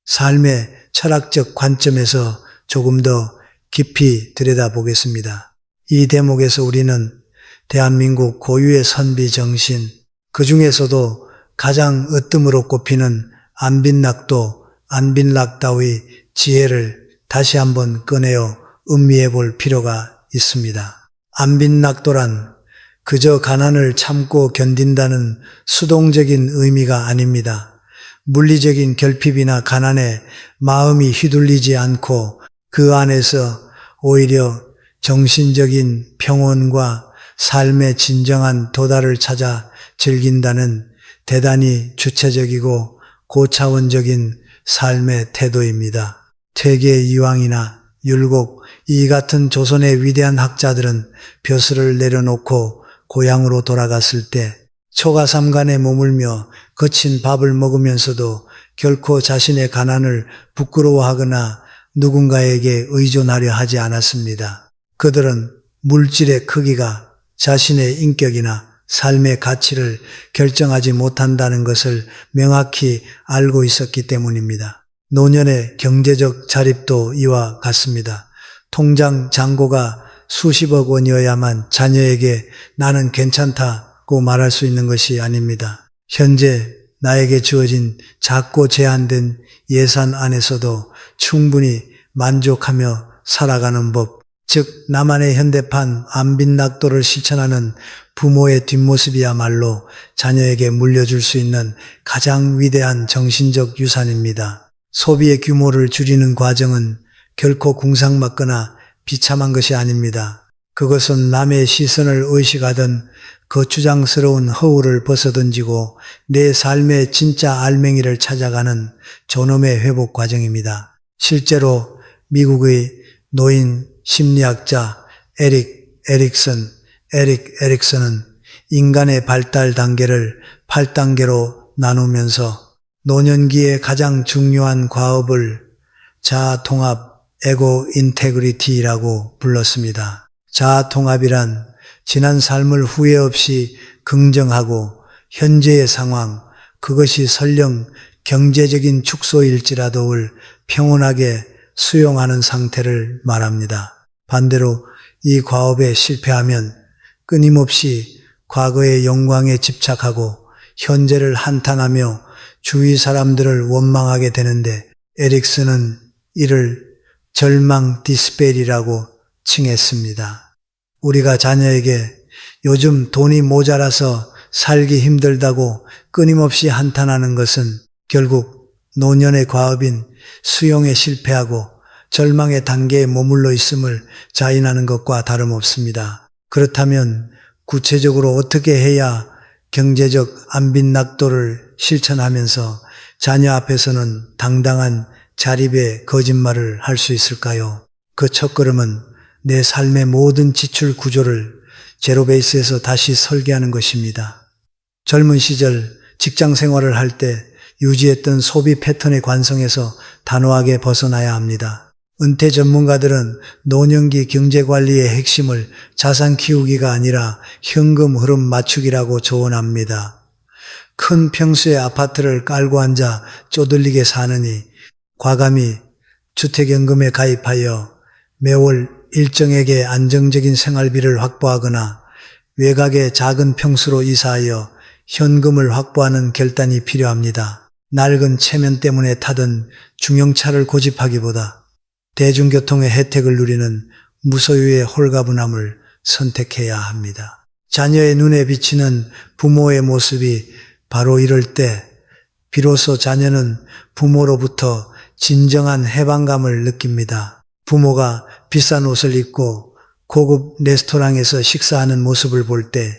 삶의 철학적 관점에서 조금 더 깊이 들여다보겠습니다. 이 대목에서 우리는 대한민국 고유의 선비 정신, 그 중에서도 가장 으뜸으로 꼽히는 안빈낙도, 안빈락다의 지혜를 다시 한번 꺼내어 음미해 볼 필요가 있습니다. 안빈낙도란 그저 가난을 참고 견딘다는 수동적인 의미가 아닙니다. 물리적인 결핍이나 가난에 마음이 휘둘리지 않고 그 안에서 오히려 정신적인 평온과 삶의 진정한 도달을 찾아 즐긴다는 대단히 주체적이고 고차원적인 삶의 태도입니다. 퇴계 이황이나 율곡, 이 같은 조선의 위대한 학자들은 벼슬을 내려놓고 고향으로 돌아갔을 때 초가삼간에 머물며 거친 밥을 먹으면서도 결코 자신의 가난을 부끄러워하거나 누군가에게 의존하려 하지 않았습니다. 그들은 물질의 크기가 자신의 인격이나 삶의 가치를 결정하지 못한다는 것을 명확히 알고 있었기 때문입니다. 노년의 경제적 자립도 이와 같습니다. 통장 잔고가 수십억 원이어야만 자녀에게 나는 괜찮다고 말할 수 있는 것이 아닙니다. 현재 나에게 주어진 작고 제한된 예산 안에서도 충분히 만족하며 살아가는 법, 즉 나만의 현대판 안빈낙도를 실천하는 부모의 뒷모습이야말로 자녀에게 물려줄 수 있는 가장 위대한 정신적 유산입니다. 소비의 규모를 줄이는 과정은 결코 궁상맞거나 비참한 것이 아닙니다. 그것은 남의 시선을 의식하던 거추장스러운 허울을 벗어던지고 내 삶의 진짜 알맹이를 찾아가는 존엄의 회복 과정입니다. 실제로 미국의 노인 심리학자 에릭 에릭슨은 인간의 발달 단계를 8단계로 나누면서 노년기의 가장 중요한 과업을 자아 통합, 에고 인테그리티라고 불렀습니다. 자아 통합이란 지난 삶을 후회 없이 긍정하고 현재의 상황, 그것이 설령 경제적인 축소일지라도를 평온하게 수용하는 상태를 말합니다. 반대로 이 과업에 실패하면 끊임없이 과거의 영광에 집착하고 현재를 한탄하며 주위 사람들을 원망하게 되는데 에릭슨은 이를 절망 디스페리라고 칭했습니다. 우리가 자녀에게 요즘 돈이 모자라서 살기 힘들다고 끊임없이 한탄하는 것은 결국 노년의 과업인 수용에 실패하고 절망의 단계에 머물러 있음을 자인하는 것과 다름없습니다. 그렇다면 구체적으로 어떻게 해야 경제적 안빈낙도를 실천하면서 자녀 앞에서는 당당한 자립의 거짓말을 할 수 있을까요? 그 첫걸음은 내 삶의 모든 지출 구조를 제로베이스에서 다시 설계하는 것입니다. 젊은 시절 직장 생활을 할 때 유지했던 소비 패턴의 관성에서 단호하게 벗어나야 합니다. 은퇴 전문가들은 노년기 경제관리의 핵심을 자산 키우기가 아니라 현금 흐름 맞추기라고 조언합니다. 큰 평수의 아파트를 깔고 앉아 쪼들리게 사느니 과감히 주택연금에 가입하여 매월 일정에게 안정적인 생활비를 확보하거나 외곽의 작은 평수로 이사하여 현금을 확보하는 결단이 필요합니다. 낡은 체면 때문에 타던 중형차를 고집하기보다 대중교통의 혜택을 누리는 무소유의 홀가분함을 선택해야 합니다. 자녀의 눈에 비치는 부모의 모습이 바로 이럴 때 비로소 자녀는 부모로부터 진정한 해방감을 느낍니다. 부모가 비싼 옷을 입고 고급 레스토랑에서 식사하는 모습을 볼 때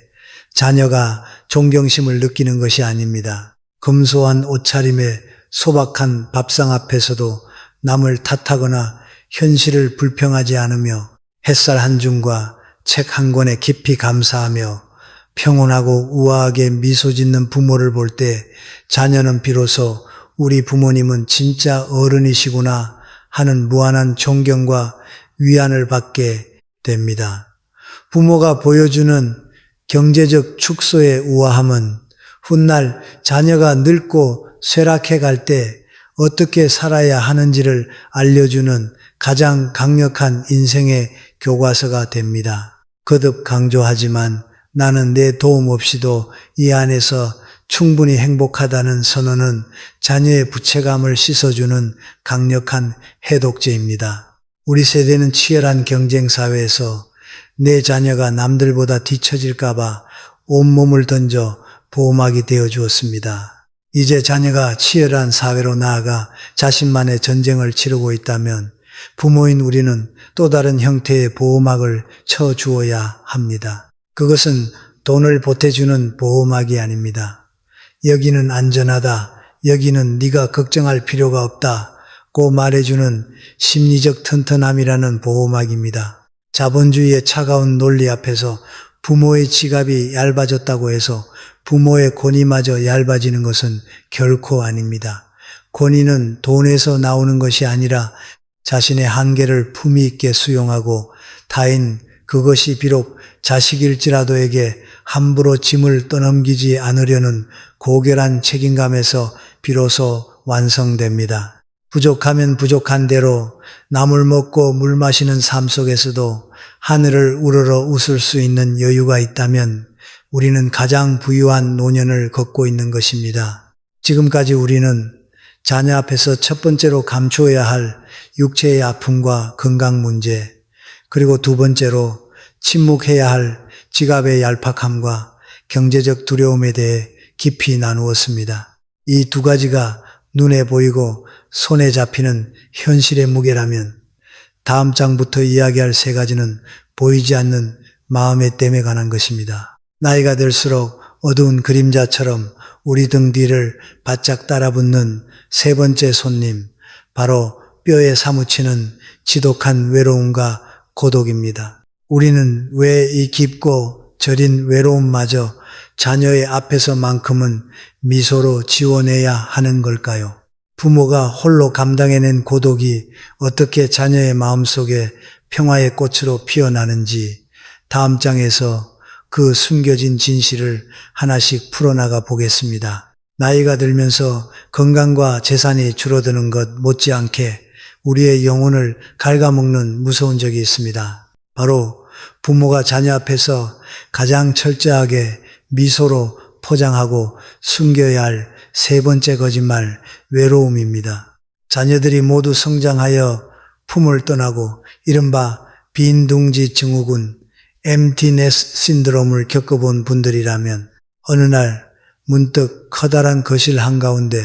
자녀가 존경심을 느끼는 것이 아닙니다. 검소한 옷차림에 소박한 밥상 앞에서도 남을 탓하거나 현실을 불평하지 않으며 햇살 한 줌과 책 한 권에 깊이 감사하며 평온하고 우아하게 미소 짓는 부모를 볼 때 자녀는 비로소 우리 부모님은 진짜 어른이시구나 하는 무한한 존경과 위안을 받게 됩니다. 부모가 보여주는 경제적 축소의 우아함은 훗날 자녀가 늙고 쇠락해 갈 때 어떻게 살아야 하는지를 알려주는 가장 강력한 인생의 교과서가 됩니다. 거듭 강조하지만 나는 내 도움 없이도 이 안에서 충분히 행복하다는 선언은 자녀의 부채감을 씻어주는 강력한 해독제입니다. 우리 세대는 치열한 경쟁 사회에서 내 자녀가 남들보다 뒤처질까봐 온몸을 던져 보호막이 되어 주었습니다. 이제 자녀가 치열한 사회로 나아가 자신만의 전쟁을 치르고 있다면 부모인 우리는 또 다른 형태의 보호막을 쳐 주어야 합니다. 그것은 돈을 보태주는 보호막이 아닙니다. 여기는 안전하다, 여기는 네가 걱정할 필요가 없다고 말해주는 심리적 튼튼함이라는 보호막입니다. 자본주의의 차가운 논리 앞에서 부모의 지갑이 얇아졌다고 해서 부모의 권위마저 얇아지는 것은 결코 아닙니다. 권위는 돈에서 나오는 것이 아니라 자신의 한계를 품위 있게 수용하고 타인 그것이 비록 자식일지라도에게 함부로 짐을 떠넘기지 않으려는 고결한 책임감에서 비로소 완성됩니다. 부족하면 부족한 대로 나물 먹고 물 마시는 삶 속에서도 하늘을 우러러 웃을 수 있는 여유가 있다면 우리는 가장 부유한 노년을 걷고 있는 것입니다. 지금까지 우리는 자녀 앞에서 첫 번째로 감추어야 할 육체의 아픔과 건강 문제, 그리고 두 번째로 침묵해야 할 지갑의 얄팍함과 경제적 두려움에 대해 깊이 나누었습니다. 이 두 가지가 눈에 보이고 손에 잡히는 현실의 무게라면 다음 장부터 이야기할 세 가지는 보이지 않는 마음의 댐에 관한 것입니다. 나이가 들수록 어두운 그림자처럼 우리 등 뒤를 바짝 따라붙는 세 번째 손님, 바로 뼈에 사무치는 지독한 외로움과 고독입니다. 우리는 왜 이 깊고 저린 외로움마저 자녀의 앞에서만큼은 미소로 지워내야 하는 걸까요? 부모가 홀로 감당해낸 고독이 어떻게 자녀의 마음속에 평화의 꽃으로 피어나는지 다음 장에서 그 숨겨진 진실을 하나씩 풀어나가 보겠습니다. 나이가 들면서 건강과 재산이 줄어드는 것 못지않게 우리의 영혼을 갉아먹는 무서운 적이 있습니다. 바로 부모가 자녀 앞에서 가장 철저하게 미소로 포장하고 숨겨야 할 세 번째 거짓말, 외로움입니다. 자녀들이 모두 성장하여 품을 떠나고 이른바 빈둥지 증후군, emptiness 신드롬을 겪어본 분들이라면 어느 날 문득 커다란 거실 한가운데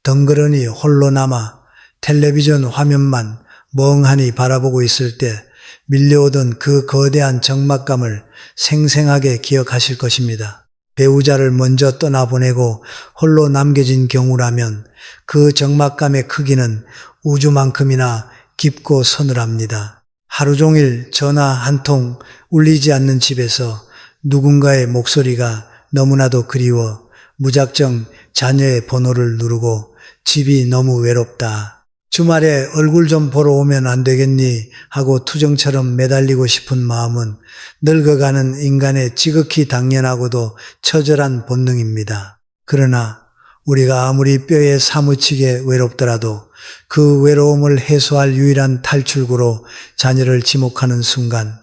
덩그러니 홀로 남아 텔레비전 화면만 멍하니 바라보고 있을 때 밀려오던 그 거대한 적막감을 생생하게 기억하실 것입니다. 배우자를 먼저 떠나보내고 홀로 남겨진 경우라면 그 적막감의 크기는 우주만큼이나 깊고 서늘합니다. 하루 종일 전화 한 통 울리지 않는 집에서 누군가의 목소리가 너무나도 그리워 무작정 자녀의 번호를 누르고 집이 너무 외롭다. 주말에 얼굴 좀 보러 오면 안 되겠니? 하고 투정처럼 매달리고 싶은 마음은 늙어가는 인간의 지극히 당연하고도 처절한 본능입니다. 그러나 우리가 아무리 뼈에 사무치게 외롭더라도 그 외로움을 해소할 유일한 탈출구로 자녀를 지목하는 순간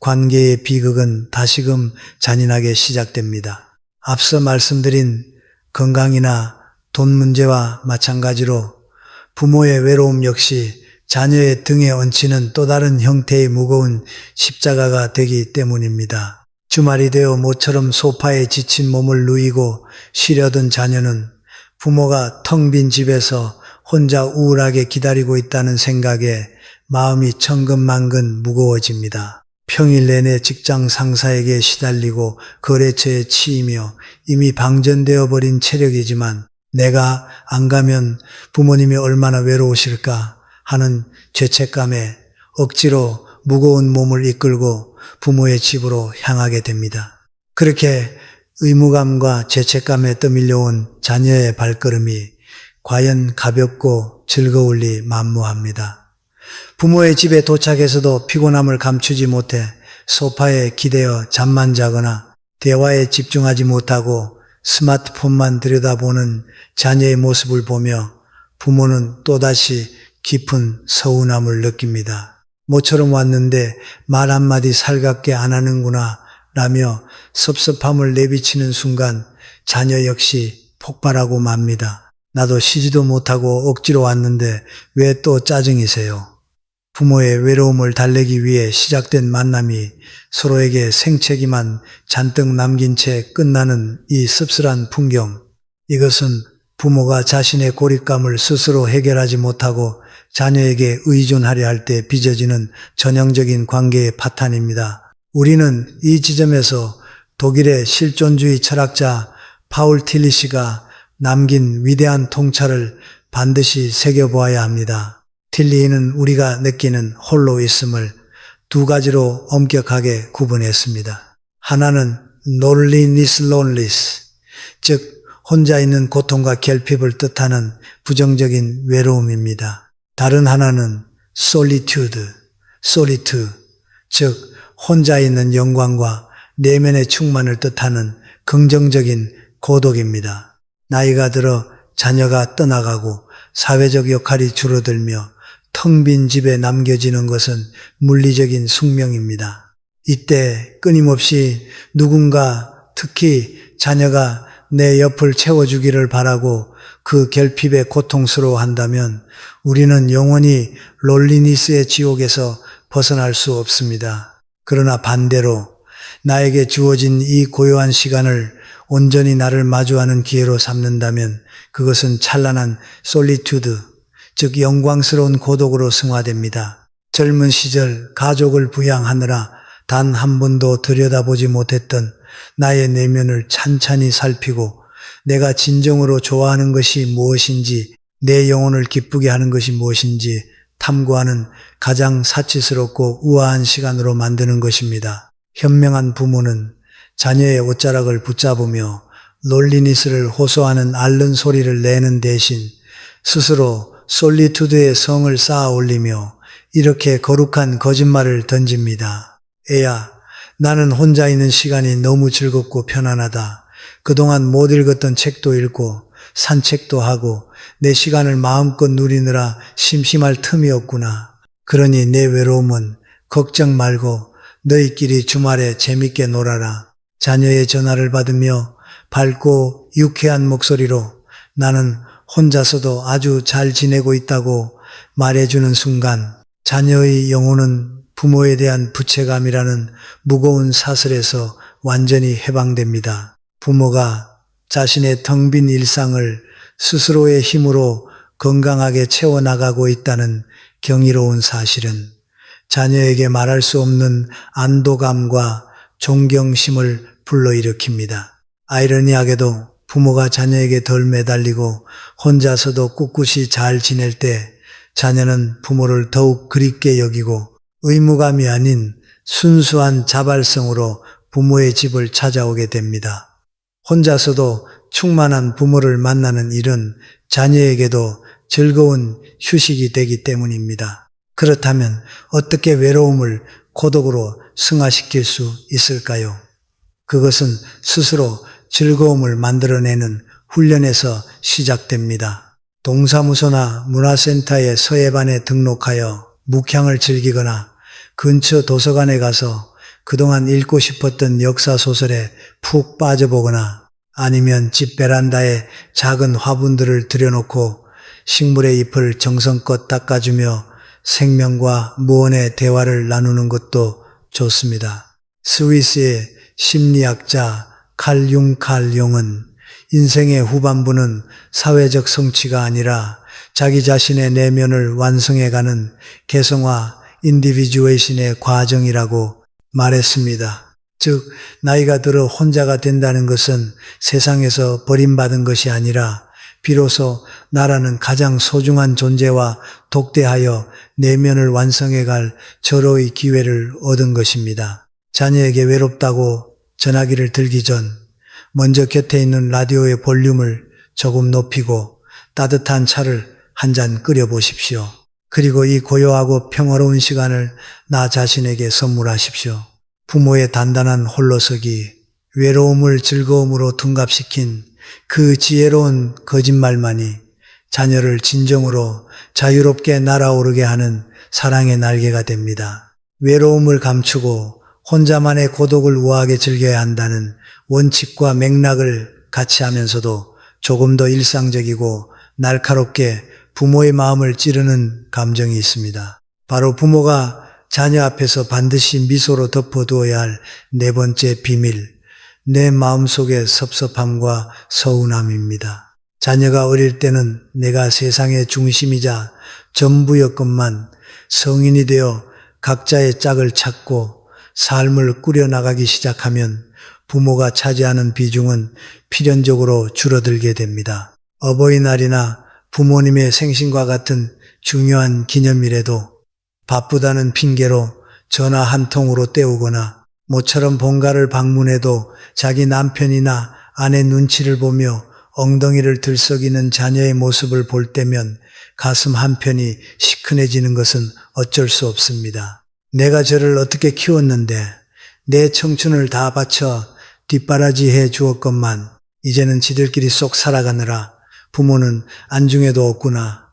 관계의 비극은 다시금 잔인하게 시작됩니다. 앞서 말씀드린 건강이나 돈 문제와 마찬가지로 부모의 외로움 역시 자녀의 등에 얹히는 또 다른 형태의 무거운 십자가가 되기 때문입니다. 주말이 되어 모처럼 소파에 지친 몸을 누이고 쉬려던 자녀는 부모가 텅 빈 집에서 혼자 우울하게 기다리고 있다는 생각에 마음이 천근만근 무거워집니다. 평일 내내 직장 상사에게 시달리고 거래처에 치이며 이미 방전되어 버린 체력이지만 내가 안 가면 부모님이 얼마나 외로우실까 하는 죄책감에 억지로 무거운 몸을 이끌고 부모의 집으로 향하게 됩니다. 그렇게 의무감과 죄책감에 떠밀려온 자녀의 발걸음이 과연 가볍고 즐거울 리 만무합니다. 부모의 집에 도착해서도 피곤함을 감추지 못해 소파에 기대어 잠만 자거나 대화에 집중하지 못하고 스마트폰만 들여다보는 자녀의 모습을 보며 부모는 또다시 깊은 서운함을 느낍니다. 모처럼 왔는데 말 한마디 살갑게 안 하는구나 라며 섭섭함을 내비치는 순간 자녀 역시 폭발하고 맙니다. 나도 쉬지도 못하고 억지로 왔는데 왜 또 짜증이세요? 부모의 외로움을 달래기 위해 시작된 만남이 서로에게 생채기만 잔뜩 남긴 채 끝나는 이 씁쓸한 풍경. 이것은 부모가 자신의 고립감을 스스로 해결하지 못하고 자녀에게 의존하려 할 때 빚어지는 전형적인 관계의 파탄입니다. 우리는 이 지점에서 독일의 실존주의 철학자 파울 틸리시가 남긴 위대한 통찰을 반드시 새겨보아야 합니다. 틸리히는 우리가 느끼는 홀로 있음을 두 가지로 엄격하게 구분했습니다. 하나는 loneliness, loneliness, 즉 혼자 있는 고통과 결핍을 뜻하는 부정적인 외로움입니다. 다른 하나는 solitude, solitude, 즉 혼자 있는 영광과 내면의 충만을 뜻하는 긍정적인 고독입니다. 나이가 들어 자녀가 떠나가고 사회적 역할이 줄어들며 텅 빈 집에 남겨지는 것은 물리적인 숙명입니다. 이때 끊임없이 누군가, 특히 자녀가 내 옆을 채워주기를 바라고 그 결핍에 고통스러워한다면 우리는 영원히 롤리니스의 지옥에서 벗어날 수 없습니다. 그러나 반대로 나에게 주어진 이 고요한 시간을 온전히 나를 마주하는 기회로 삼는다면 그것은 찬란한 솔리튜드, 즉 영광스러운 고독으로 승화됩니다. 젊은 시절 가족을 부양하느라 단 한 번도 들여다보지 못했던 나의 내면을 찬찬히 살피고 내가 진정으로 좋아하는 것이 무엇인지, 내 영혼을 기쁘게 하는 것이 무엇인지 탐구하는 가장 사치스럽고 우아한 시간으로 만드는 것입니다. 현명한 부모는 자녀의 옷자락을 붙잡으며 롤리니스를 호소하는 앓는 소리를 내는 대신 스스로 솔리투드의 성을 쌓아 올리며 이렇게 거룩한 거짓말을 던집니다. 애야, 나는 혼자 있는 시간이 너무 즐겁고 편안하다. 그동안 못 읽었던 책도 읽고 산책도 하고 내 시간을 마음껏 누리느라 심심할 틈이 없구나. 그러니 내 외로움은 걱정 말고 너희끼리 주말에 재밌게 놀아라. 자녀의 전화를 받으며 밝고 유쾌한 목소리로 나는 혼자서도 아주 잘 지내고 있다고 말해주는 순간 자녀의 영혼은 부모에 대한 부채감이라는 무거운 사슬에서 완전히 해방됩니다. 부모가 자신의 텅 빈 일상을 스스로의 힘으로 건강하게 채워나가고 있다는 경이로운 사실은 자녀에게 말할 수 없는 안도감과 존경심을 불러일으킵니다. 아이러니하게도 부모가 자녀에게 덜 매달리고 혼자서도 꿋꿋이 잘 지낼 때 자녀는 부모를 더욱 그립게 여기고 의무감이 아닌 순수한 자발성으로 부모의 집을 찾아오게 됩니다. 혼자서도 충만한 부모를 만나는 일은 자녀에게도 즐거운 휴식이 되기 때문입니다. 그렇다면 어떻게 외로움을 고독으로 승화시킬 수 있을까요? 그것은 스스로 즐거움을 만들어내는 훈련에서 시작됩니다. 동사무소나 문화센터의 서예반에 등록하여 묵향을 즐기거나 근처 도서관에 가서 그동안 읽고 싶었던 역사소설에 푹 빠져보거나 아니면 집 베란다에 작은 화분들을 들여놓고 식물의 잎을 정성껏 닦아주며 생명과 무언의 대화를 나누는 것도 좋습니다. 스위스의 심리학자 칼 융은 인생의 후반부는 사회적 성취가 아니라 자기 자신의 내면을 완성해가는 개성화 인디비주에이션의 과정이라고 말했습니다. 즉 나이가 들어 혼자가 된다는 것은 세상에서 버림받은 것이 아니라 비로소 나라는 가장 소중한 존재와 독대하여 내면을 완성해 갈 절호의 기회를 얻은 것입니다. 자녀에게 외롭다고 전화기를 들기 전 먼저 곁에 있는 라디오의 볼륨을 조금 높이고 따뜻한 차를 한 잔 끓여 보십시오. 그리고 이 고요하고 평화로운 시간을 나 자신에게 선물하십시오. 부모의 단단한 홀로서기, 외로움을 즐거움으로 둔갑시킨 그 지혜로운 거짓말만이 자녀를 진정으로 자유롭게 날아오르게 하는 사랑의 날개가 됩니다. 외로움을 감추고 혼자만의 고독을 우아하게 즐겨야 한다는 원칙과 맥락을 같이 하면서도 조금 더 일상적이고 날카롭게 부모의 마음을 찌르는 감정이 있습니다. 바로 부모가 자녀 앞에서 반드시 미소로 덮어두어야 할 네 번째 비밀, 내 마음속의 섭섭함과 서운함입니다. 자녀가 어릴 때는 내가 세상의 중심이자 전부였건만 성인이 되어 각자의 짝을 찾고 삶을 꾸려나가기 시작하면 부모가 차지하는 비중은 필연적으로 줄어들게 됩니다. 어버이날이나 부모님의 생신과 같은 중요한 기념일에도 바쁘다는 핑계로 전화 한 통으로 때우거나 모처럼 본가를 방문해도 자기 남편이나 아내 눈치를 보며 엉덩이를 들썩이는 자녀의 모습을 볼 때면 가슴 한편이 시큰해지는 것은 어쩔 수 없습니다. 내가 저를 어떻게 키웠는데 내 청춘을 다 바쳐 뒷바라지해 주었건만 이제는 지들끼리 쏙 살아가느라 부모는 안중에도 없구나.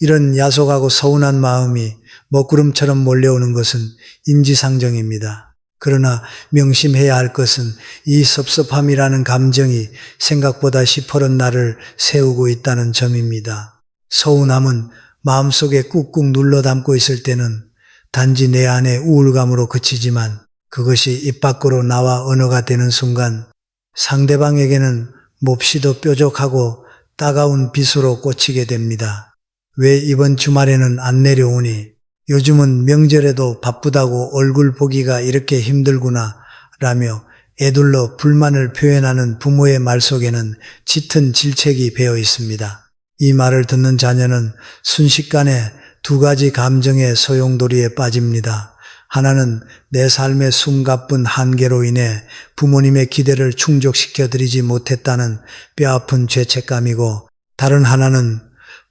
이런 야속하고 서운한 마음이 먹구름처럼 몰려오는 것은 인지상정입니다. 그러나 명심해야 할 것은 이 섭섭함이라는 감정이 생각보다 시퍼런 나를 세우고 있다는 점입니다. 서운함은 마음속에 꾹꾹 눌러 담고 있을 때는 단지 내 안의 우울감으로 그치지만 그것이 입 밖으로 나와 언어가 되는 순간 상대방에게는 몹시도 뾰족하고 따가운 빗으로 꽂히게 됩니다. 왜 이번 주말에는 안 내려오니? 요즘은 명절에도 바쁘다고 얼굴 보기가 이렇게 힘들구나 라며 애둘러 불만을 표현하는 부모의 말 속에는 짙은 질책이 배어 있습니다. 이 말을 듣는 자녀는 순식간에 두 가지 감정의 소용돌이에 빠집니다. 하나는 내 삶의 숨가쁜 한계로 인해 부모님의 기대를 충족시켜드리지 못했다는 뼈아픈 죄책감이고, 다른 하나는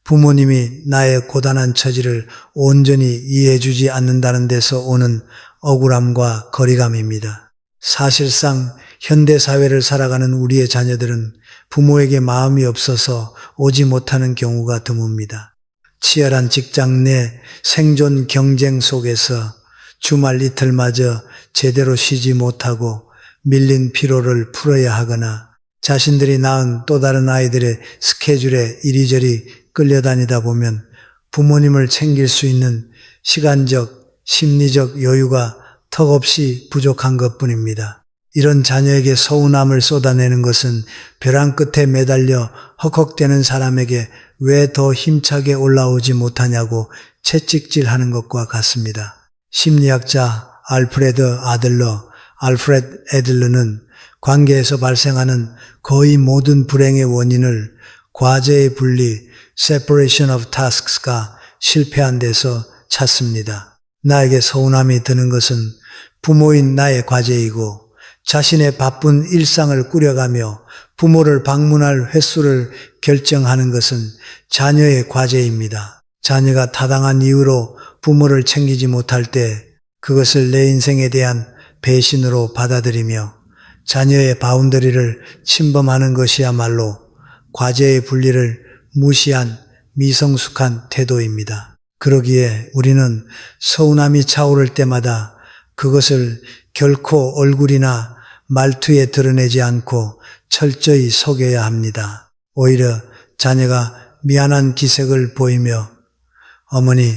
부모님이 나의 고단한 처지를 온전히 이해해주지 않는다는 데서 오는 억울함과 거리감입니다. 사실상 현대사회를 살아가는 우리의 자녀들은 부모에게 마음이 없어서 오지 못하는 경우가 드뭅니다. 치열한 직장 내 생존 경쟁 속에서 주말 이틀마저 제대로 쉬지 못하고 밀린 피로를 풀어야 하거나 자신들이 낳은 또 다른 아이들의 스케줄에 이리저리 끌려다니다 보면 부모님을 챙길 수 있는 시간적, 심리적 여유가 턱없이 부족한 것뿐입니다. 이런 자녀에게 서운함을 쏟아내는 것은 벼랑 끝에 매달려 헉헉대는 사람에게 왜 더 힘차게 올라오지 못하냐고 채찍질하는 것과 같습니다. 심리학자 알프레드 애들러는 관계에서 발생하는 거의 모든 불행의 원인을 과제의 분리, separation of tasks가 실패한 데서 찾습니다. 나에게 서운함이 드는 것은 부모인 나의 과제이고 자신의 바쁜 일상을 꾸려가며 부모를 방문할 횟수를 결정하는 것은 자녀의 과제입니다. 자녀가 타당한 이유로 부모를 챙기지 못할 때 그것을 내 인생에 대한 배신으로 받아들이며 자녀의 바운더리를 침범하는 것이야말로 과제의 분리를 무시한 미성숙한 태도입니다. 그러기에 우리는 서운함이 차오를 때마다 그것을 결코 얼굴이나 말투에 드러내지 않고 철저히 속여야 합니다. 오히려 자녀가 미안한 기색을 보이며 어머니,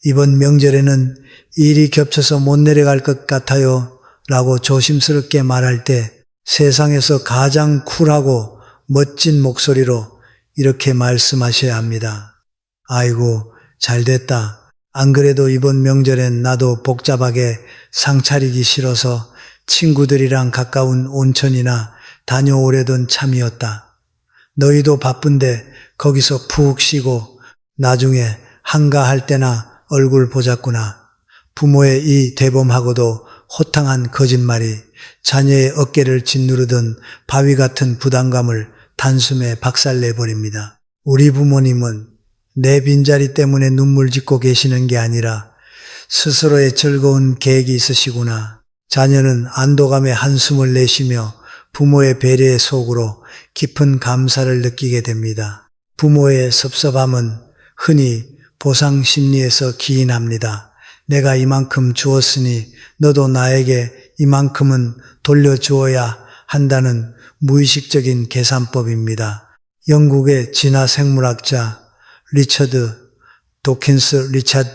이번 명절에는 일이 겹쳐서 못 내려갈 것 같아요 라고 조심스럽게 말할 때 세상에서 가장 쿨하고 멋진 목소리로 이렇게 말씀하셔야 합니다. 아이고, 잘됐다. 안 그래도 이번 명절엔 나도 복잡하게 상 차리기 싫어서 친구들이랑 가까운 온천이나 다녀오려던 참이었다. 너희도 바쁜데 거기서 푹 쉬고 나중에 한가할 때나 얼굴 보자꾸나. 부모의 이 대범하고도 호탕한 거짓말이 자녀의 어깨를 짓누르던 바위 같은 부담감을 단숨에 박살내버립니다. 우리 부모님은 내 빈자리 때문에 눈물 짓고 계시는 게 아니라 스스로의 즐거운 계획이 있으시구나. 자녀는 안도감에 한숨을 내쉬며 부모의 배려의 속으로 깊은 감사를 느끼게 됩니다. 부모의 섭섭함은 흔히 보상 심리에서 기인합니다. 내가 이만큼 주었으니 너도 나에게 이만큼은 돌려주어야 한다는 무의식적인 계산법입니다. 영국의 진화 생물학자 리차드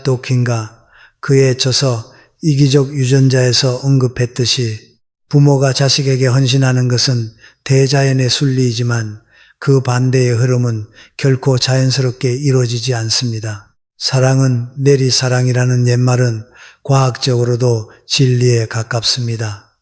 도킨가 그의 저서 이기적 유전자에서 언급했듯이 부모가 자식에게 헌신하는 것은 대자연의 순리이지만 그 반대의 흐름은 결코 자연스럽게 이루어지지 않습니다. 사랑은 내리사랑이라는 옛말은 과학적으로도 진리에 가깝습니다.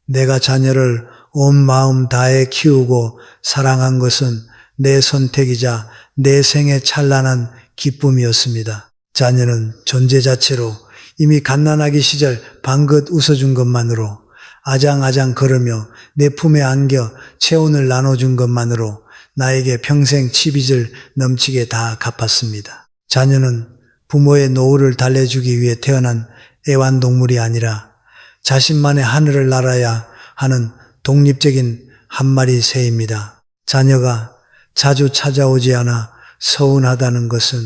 내가 자녀를 온 마음 다해 키우고 사랑한 것은 내 선택이자 내 생의 찬란한 기쁨이었습니다. 자녀는 존재 자체로 이미 갓난아기 시절 방긋 웃어준 것만으로 아장아장 걸으며 내 품에 안겨 체온을 나눠준 것만으로 나에게 평생 치빚을 넘치게 다 갚았습니다. 자녀는 부모의 노후를 달래주기 위해 태어난 애완동물이 아니라 자신만의 하늘을 날아야 하는 독립적인 한 마리 새입니다. 자녀가 자주 찾아오지 않아 서운하다는 것은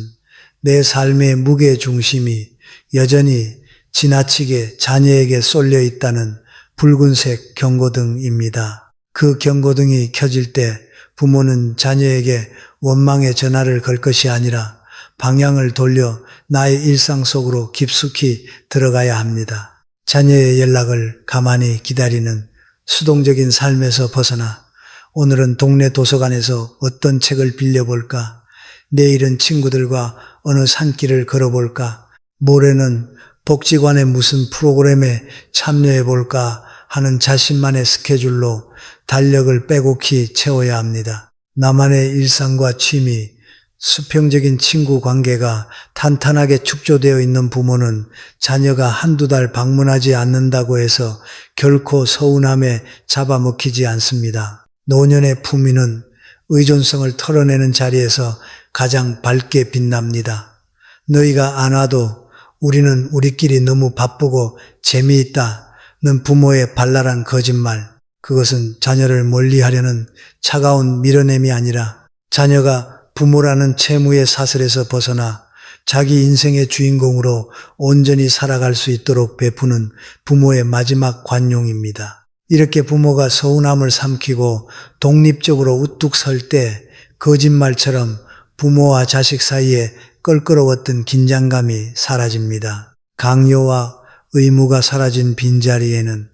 내 삶의 무게 중심이 여전히 지나치게 자녀에게 쏠려 있다는 붉은색 경고등입니다. 그 경고등이 켜질 때 부모는 자녀에게 원망의 전화를 걸 것이 아니라 방향을 돌려 나의 일상 속으로 깊숙이 들어가야 합니다. 자녀의 연락을 가만히 기다리는 수동적인 삶에서 벗어나 오늘은 동네 도서관에서 어떤 책을 빌려볼까? 내일은 친구들과 어느 산길을 걸어볼까? 모레는 복지관의 무슨 프로그램에 참여해볼까 하는 자신만의 스케줄로 달력을 빼곡히 채워야 합니다. 나만의 일상과 취미, 수평적인 친구 관계가 탄탄하게 축조되어 있는 부모는 자녀가 한두 달 방문하지 않는다고 해서 결코 서운함에 잡아먹히지 않습니다. 노년의 품위는 의존성을 털어내는 자리에서 가장 밝게 빛납니다. 너희가 안 와도 우리는 우리끼리 너무 바쁘고 재미있다는 부모의 발랄한 거짓말. 그것은 자녀를 멀리하려는 차가운 밀어냄이 아니라 자녀가 부모라는 채무의 사슬에서 벗어나 자기 인생의 주인공으로 온전히 살아갈 수 있도록 베푸는 부모의 마지막 관용입니다. 이렇게 부모가 서운함을 삼키고 독립적으로 우뚝 설 때 거짓말처럼 부모와 자식 사이에 껄끄러웠던 긴장감이 사라집니다. 강요와 의무가 사라진 빈자리에는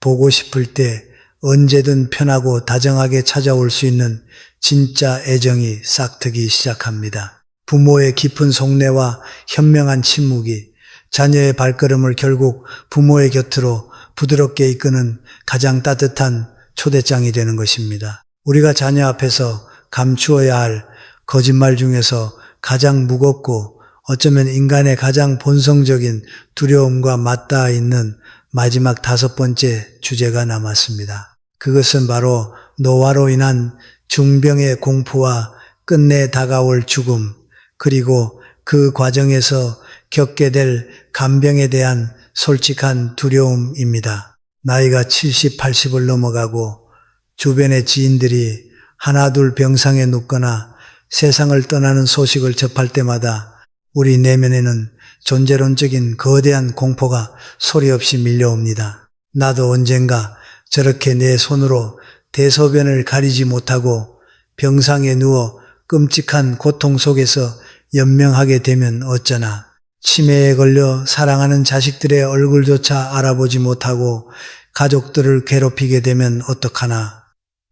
보고 싶을 때 언제든 편하고 다정하게 찾아올 수 있는 진짜 애정이 싹트기 시작합니다. 부모의 깊은 속내와 현명한 침묵이 자녀의 발걸음을 결국 부모의 곁으로 부드럽게 이끄는 가장 따뜻한 초대장이 되는 것입니다. 우리가 자녀 앞에서 감추어야 할 거짓말 중에서 가장 무겁고 어쩌면 인간의 가장 본성적인 두려움과 맞닿아 있는 마지막 5번째 주제가 남았습니다. 그것은 바로 노화로 인한 중병의 공포와 끝내 다가올 죽음, 그리고 그 과정에서 겪게 될 간병에 대한 솔직한 두려움입니다. 나이가 70, 80을 넘어가고 주변의 지인들이 하나둘 병상에 눕거나 세상을 떠나는 소식을 접할 때마다 우리 내면에는 존재론적인 거대한 공포가 소리 없이 밀려옵니다. 나도 언젠가 저렇게 내 손으로 대소변을 가리지 못하고 병상에 누워 끔찍한 고통 속에서 연명하게 되면 어쩌나. 치매에 걸려 사랑하는 자식들의 얼굴조차 알아보지 못하고 가족들을 괴롭히게 되면 어떡하나.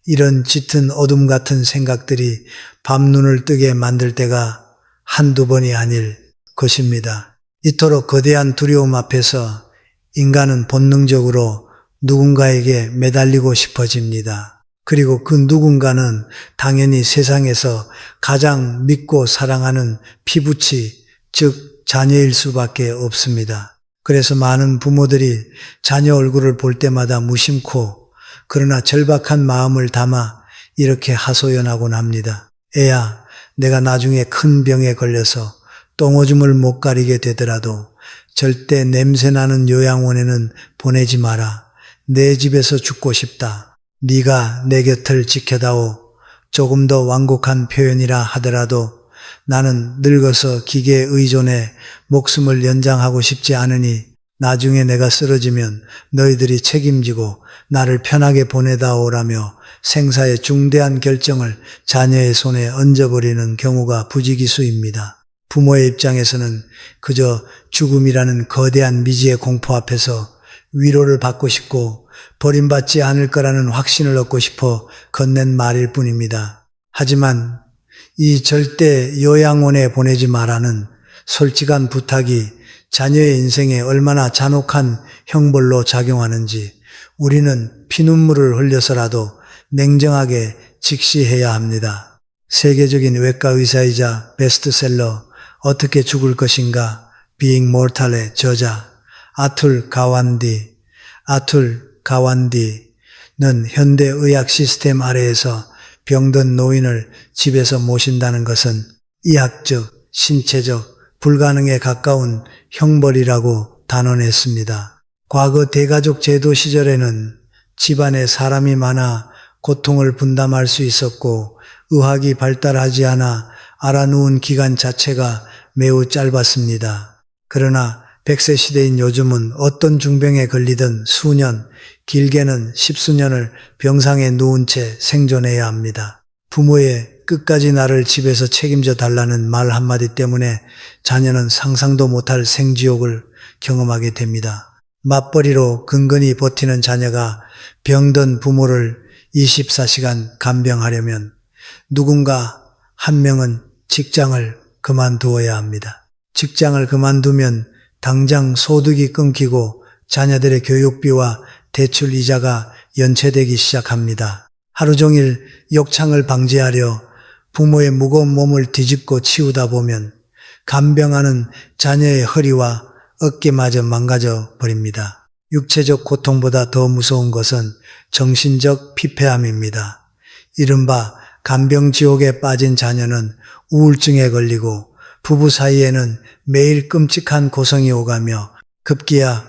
이런 짙은 어둠 같은 생각들이 밤눈을 뜨게 만들 때가 한두 번이 아닐 것입니다. 이토록 거대한 두려움 앞에서 인간은 본능적으로 누군가에게 매달리고 싶어집니다. 그리고 그 누군가는 당연히 세상에서 가장 믿고 사랑하는 피부치, 즉 자녀일 수밖에 없습니다. 그래서 많은 부모들이 자녀 얼굴을 볼 때마다 무심코 그러나 절박한 마음을 담아 이렇게 하소연하곤 합니다. 애야, 내가 나중에 큰 병에 걸려서 똥오줌을 못 가리게 되더라도 절대 냄새나는 요양원에는 보내지 마라. 내 집에서 죽고 싶다. 네가 내 곁을 지켜다오. 조금 더 완곡한 표현이라 하더라도 나는 늙어서 기계에 의존해 목숨을 연장하고 싶지 않으니 나중에 내가 쓰러지면 너희들이 책임지고 나를 편하게 보내다오라며 생사의 중대한 결정을 자녀의 손에 얹어버리는 경우가 부지기수입니다. 부모의 입장에서는 그저 죽음이라는 거대한 미지의 공포 앞에서 위로를 받고 싶고 버림받지 않을 거라는 확신을 얻고 싶어 건넨 말일 뿐입니다. 하지만 이 절대 요양원에 보내지 마라는 솔직한 부탁이 자녀의 인생에 얼마나 잔혹한 형벌로 작용하는지 우리는 피눈물을 흘려서라도 냉정하게 직시해야 합니다. 세계적인 외과 의사이자 베스트셀러 어떻게 죽을 것인가 Being Mortal의 저자 아툴 가완디는 현대 의학 시스템 아래에서 병든 노인을 집에서 모신다는 것은 이학적, 신체적, 불가능에 가까운 형벌이라고 단언했습니다. 과거 대가족 제도 시절에는 집안에 사람이 많아 고통을 분담할 수 있었고 의학이 발달하지 않아 알아누운 기간 자체가 매우 짧았습니다. 그러나 100세 시대인 요즘은 어떤 중병에 걸리든 수년, 길게는 십수년을 병상에 누운 채 생존해야 합니다. 부모의 끝까지 나를 집에서 책임져 달라는 말 한마디 때문에 자녀는 상상도 못할 생지옥을 경험하게 됩니다. 맞벌이로 근근히 버티는 자녀가 병든 부모를 24시간 간병하려면 누군가 한 명은 직장을 그만두어야 합니다. 직장을 그만두면 당장 소득이 끊기고 자녀들의 교육비와 대출 이자가 연체되기 시작합니다. 하루 종일 욕창을 방지하려 부모의 무거운 몸을 뒤집고 치우다 보면 간병하는 자녀의 허리와 어깨마저 망가져 버립니다. 육체적 고통보다 더 무서운 것은 정신적 피폐함입니다. 이른바 간병지옥에 빠진 자녀는 우울증에 걸리고 부부 사이에는 매일 끔찍한 고성이 오가며 급기야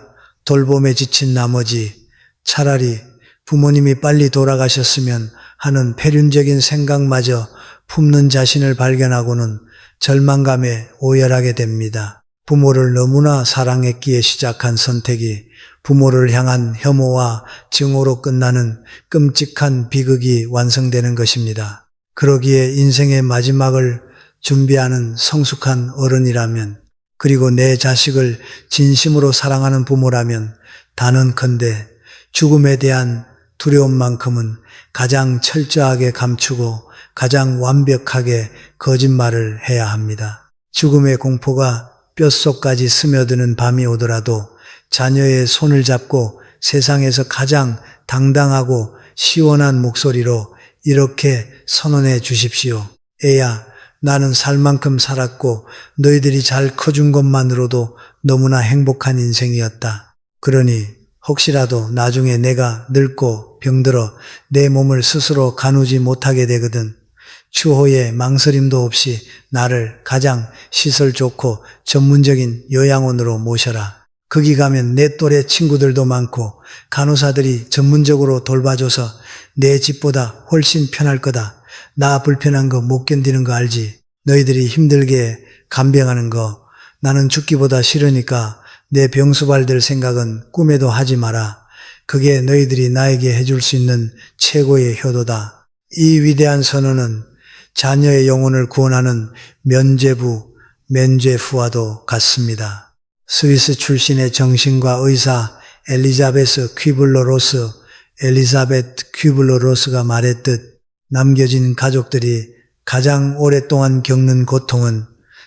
돌봄에 지친 나머지 차라리 부모님이 빨리 돌아가셨으면 하는 폐륜적인 생각마저 품는 자신을 발견하고는 절망감에 오열하게 됩니다. 부모를 너무나 사랑했기에 시작한 선택이 부모를 향한 혐오와 증오로 끝나는 끔찍한 비극이 완성되는 것입니다. 그러기에 인생의 마지막을 준비하는 성숙한 어른이라면 그리고 내 자식을 진심으로 사랑하는 부모라면 단언컨대 죽음에 대한 두려움만큼은 가장 철저하게 감추고 가장 완벽하게 거짓말을 해야 합니다. 죽음의 공포가 뼛속까지 스며드는 밤이 오더라도 자녀의 손을 잡고 세상에서 가장 당당하고 시원한 목소리로 이렇게 선언해 주십시오. 애야, 나는 살 만큼 살았고 너희들이 잘 커준 것만으로도 너무나 행복한 인생이었다. 그러니 혹시라도 나중에 내가 늙고 병들어 내 몸을 스스로 가누지 못하게 되거든 추호에 망설임도 없이 나를 가장 시설 좋고 전문적인 요양원으로 모셔라. 거기 가면 내 또래 친구들도 많고 간호사들이 전문적으로 돌봐줘서 내 집보다 훨씬 편할 거다. 나 불편한 거 못 견디는 거 알지? 너희들이 힘들게 간병하는 거 나는 죽기보다 싫으니까 내 병수발 될 생각은 꿈에도 하지 마라. 그게 너희들이 나에게 해줄 수 있는 최고의 효도다. 이 위대한 선언은 자녀의 영혼을 구원하는 면죄부와도 같습니다. 스위스 출신의 정신과 의사 엘리자베트 퀴블러 로스가 말했듯 남겨진 가족들이 가장 오랫동안 겪는 고통은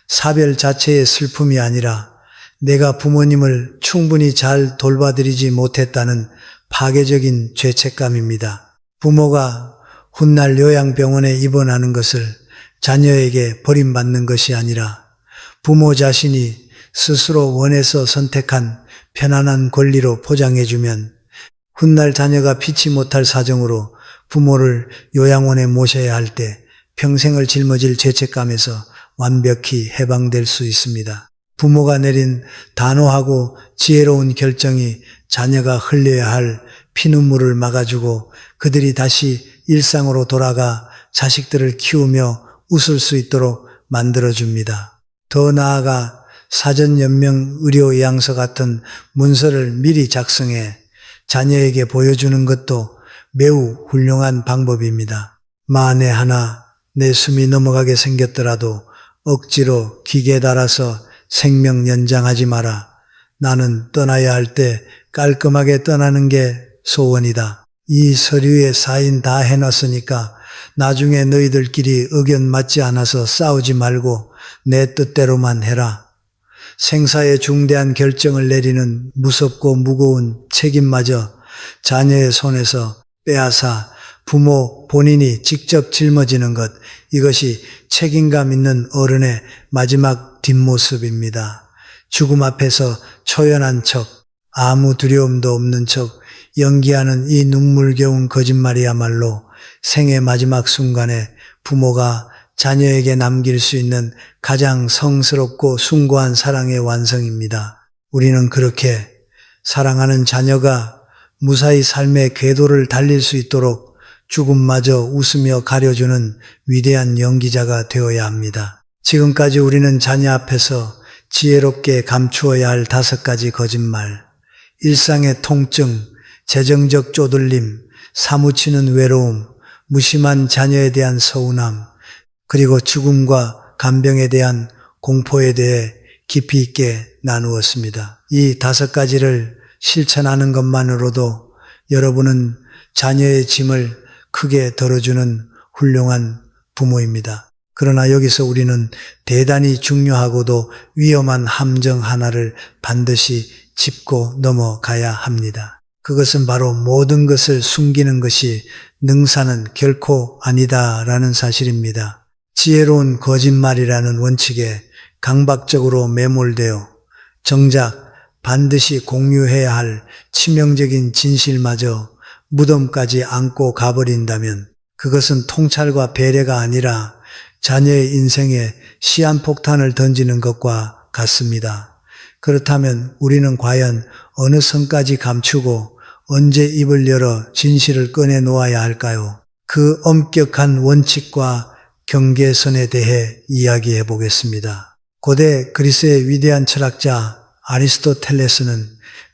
사별 자체의 슬픔이 아니라 내가 부모님을 충분히 잘 돌봐드리지 못했다는 파괴적인 죄책감입니다. 부모가 훗날 요양병원에 입원하는 것을 자녀에게 버림받는 것이 아니라 부모 자신이 스스로 원해서 선택한 편안한 권리로 포장해주면 훗날 자녀가 피치 못할 사정으로 부모를 요양원에 모셔야 할 때 평생을 짊어질 죄책감에서 완벽히 해방될 수 있습니다. 부모가 내린 단호하고 지혜로운 결정이 자녀가 흘려야 할 피눈물을 막아주고 그들이 다시 일상으로 돌아가 자식들을 키우며 웃을 수 있도록 만들어줍니다. 더 나아가 사전연명 의료의향서 같은 문서를 미리 작성해 자녀에게 보여주는 것도 매우 훌륭한 방법입니다. 만에 하나 내 숨이 넘어가게 생겼더라도 억지로 기계에 달아서 생명 연장하지 마라. 나는 떠나야 할 때 깔끔하게 떠나는 게 소원이다. 이 서류에 사인 다 해놨으니까 나중에 너희들끼리 의견 맞지 않아서 싸우지 말고 내 뜻대로만 해라. 생사의 중대한 결정을 내리는 무섭고 무거운 책임마저 자녀의 손에서 빼앗아 부모 본인이 직접 짊어지는 것, 이것이 책임감 있는 어른의 마지막 뒷모습입니다. 죽음 앞에서 초연한 척, 아무 두려움도 없는 척 연기하는 이 눈물겨운 거짓말이야말로 생의 마지막 순간에 부모가 자녀에게 남길 수 있는 가장 성스럽고 숭고한 사랑의 완성입니다. 우리는 그렇게 사랑하는 자녀가 무사히 삶의 궤도를 달릴 수 있도록 죽음마저 웃으며 가려주는 위대한 연기자가 되어야 합니다. 지금까지 우리는 자녀 앞에서 지혜롭게 감추어야 할 5가지 거짓말, 일상의 통증, 재정적 쪼들림, 사무치는 외로움, 무심한 자녀에 대한 서운함, 그리고 죽음과 간병에 대한 공포에 대해 깊이 있게 나누었습니다. 이 5가지를 실천하는 것만으로도 여러분은 자녀의 짐을 크게 덜어주는 훌륭한 부모입니다. 그러나 여기서 우리는 대단히 중요하고도 위험한 함정 하나를 반드시 짚고 넘어가야 합니다. 그것은 바로 모든 것을 숨기는 것이 능사는 결코 아니다라는 사실입니다. 지혜로운 거짓말이라는 원칙에 강박적으로 매몰되어 정작 반드시 공유해야 할 치명적인 진실마저 무덤까지 안고 가버린다면 그것은 통찰과 배려가 아니라 자녀의 인생에 시한폭탄을 던지는 것과 같습니다. 그렇다면 우리는 과연 어느 선까지 감추고 언제 입을 열어 진실을 꺼내 놓아야 할까요? 그 엄격한 원칙과 경계선에 대해 이야기해 보겠습니다. 고대 그리스의 위대한 철학자 아리스토텔레스는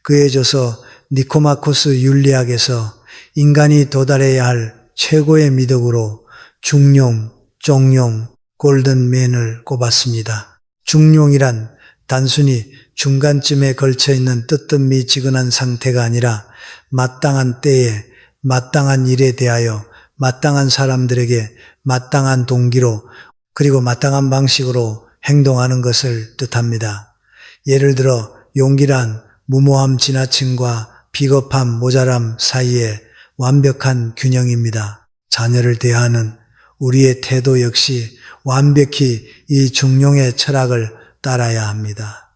그의 저서 니코마코스 윤리학에서 인간이 도달해야 할 최고의 미덕으로 중용, 종용, 골든맨을 꼽았습니다. 중용이란 단순히 중간쯤에 걸쳐 있는 뜨뜻미지근한 상태가 아니라 마땅한 때에 마땅한 일에 대하여 마땅한 사람들에게 마땅한 동기로 그리고 마땅한 방식으로 행동하는 것을 뜻합니다. 예를 들어 용기란 무모함 지나침과 비겁함 모자람 사이에 완벽한 균형입니다. 자녀를 대하는 우리의 태도 역시 완벽히 이 중용의 철학을 따라야 합니다.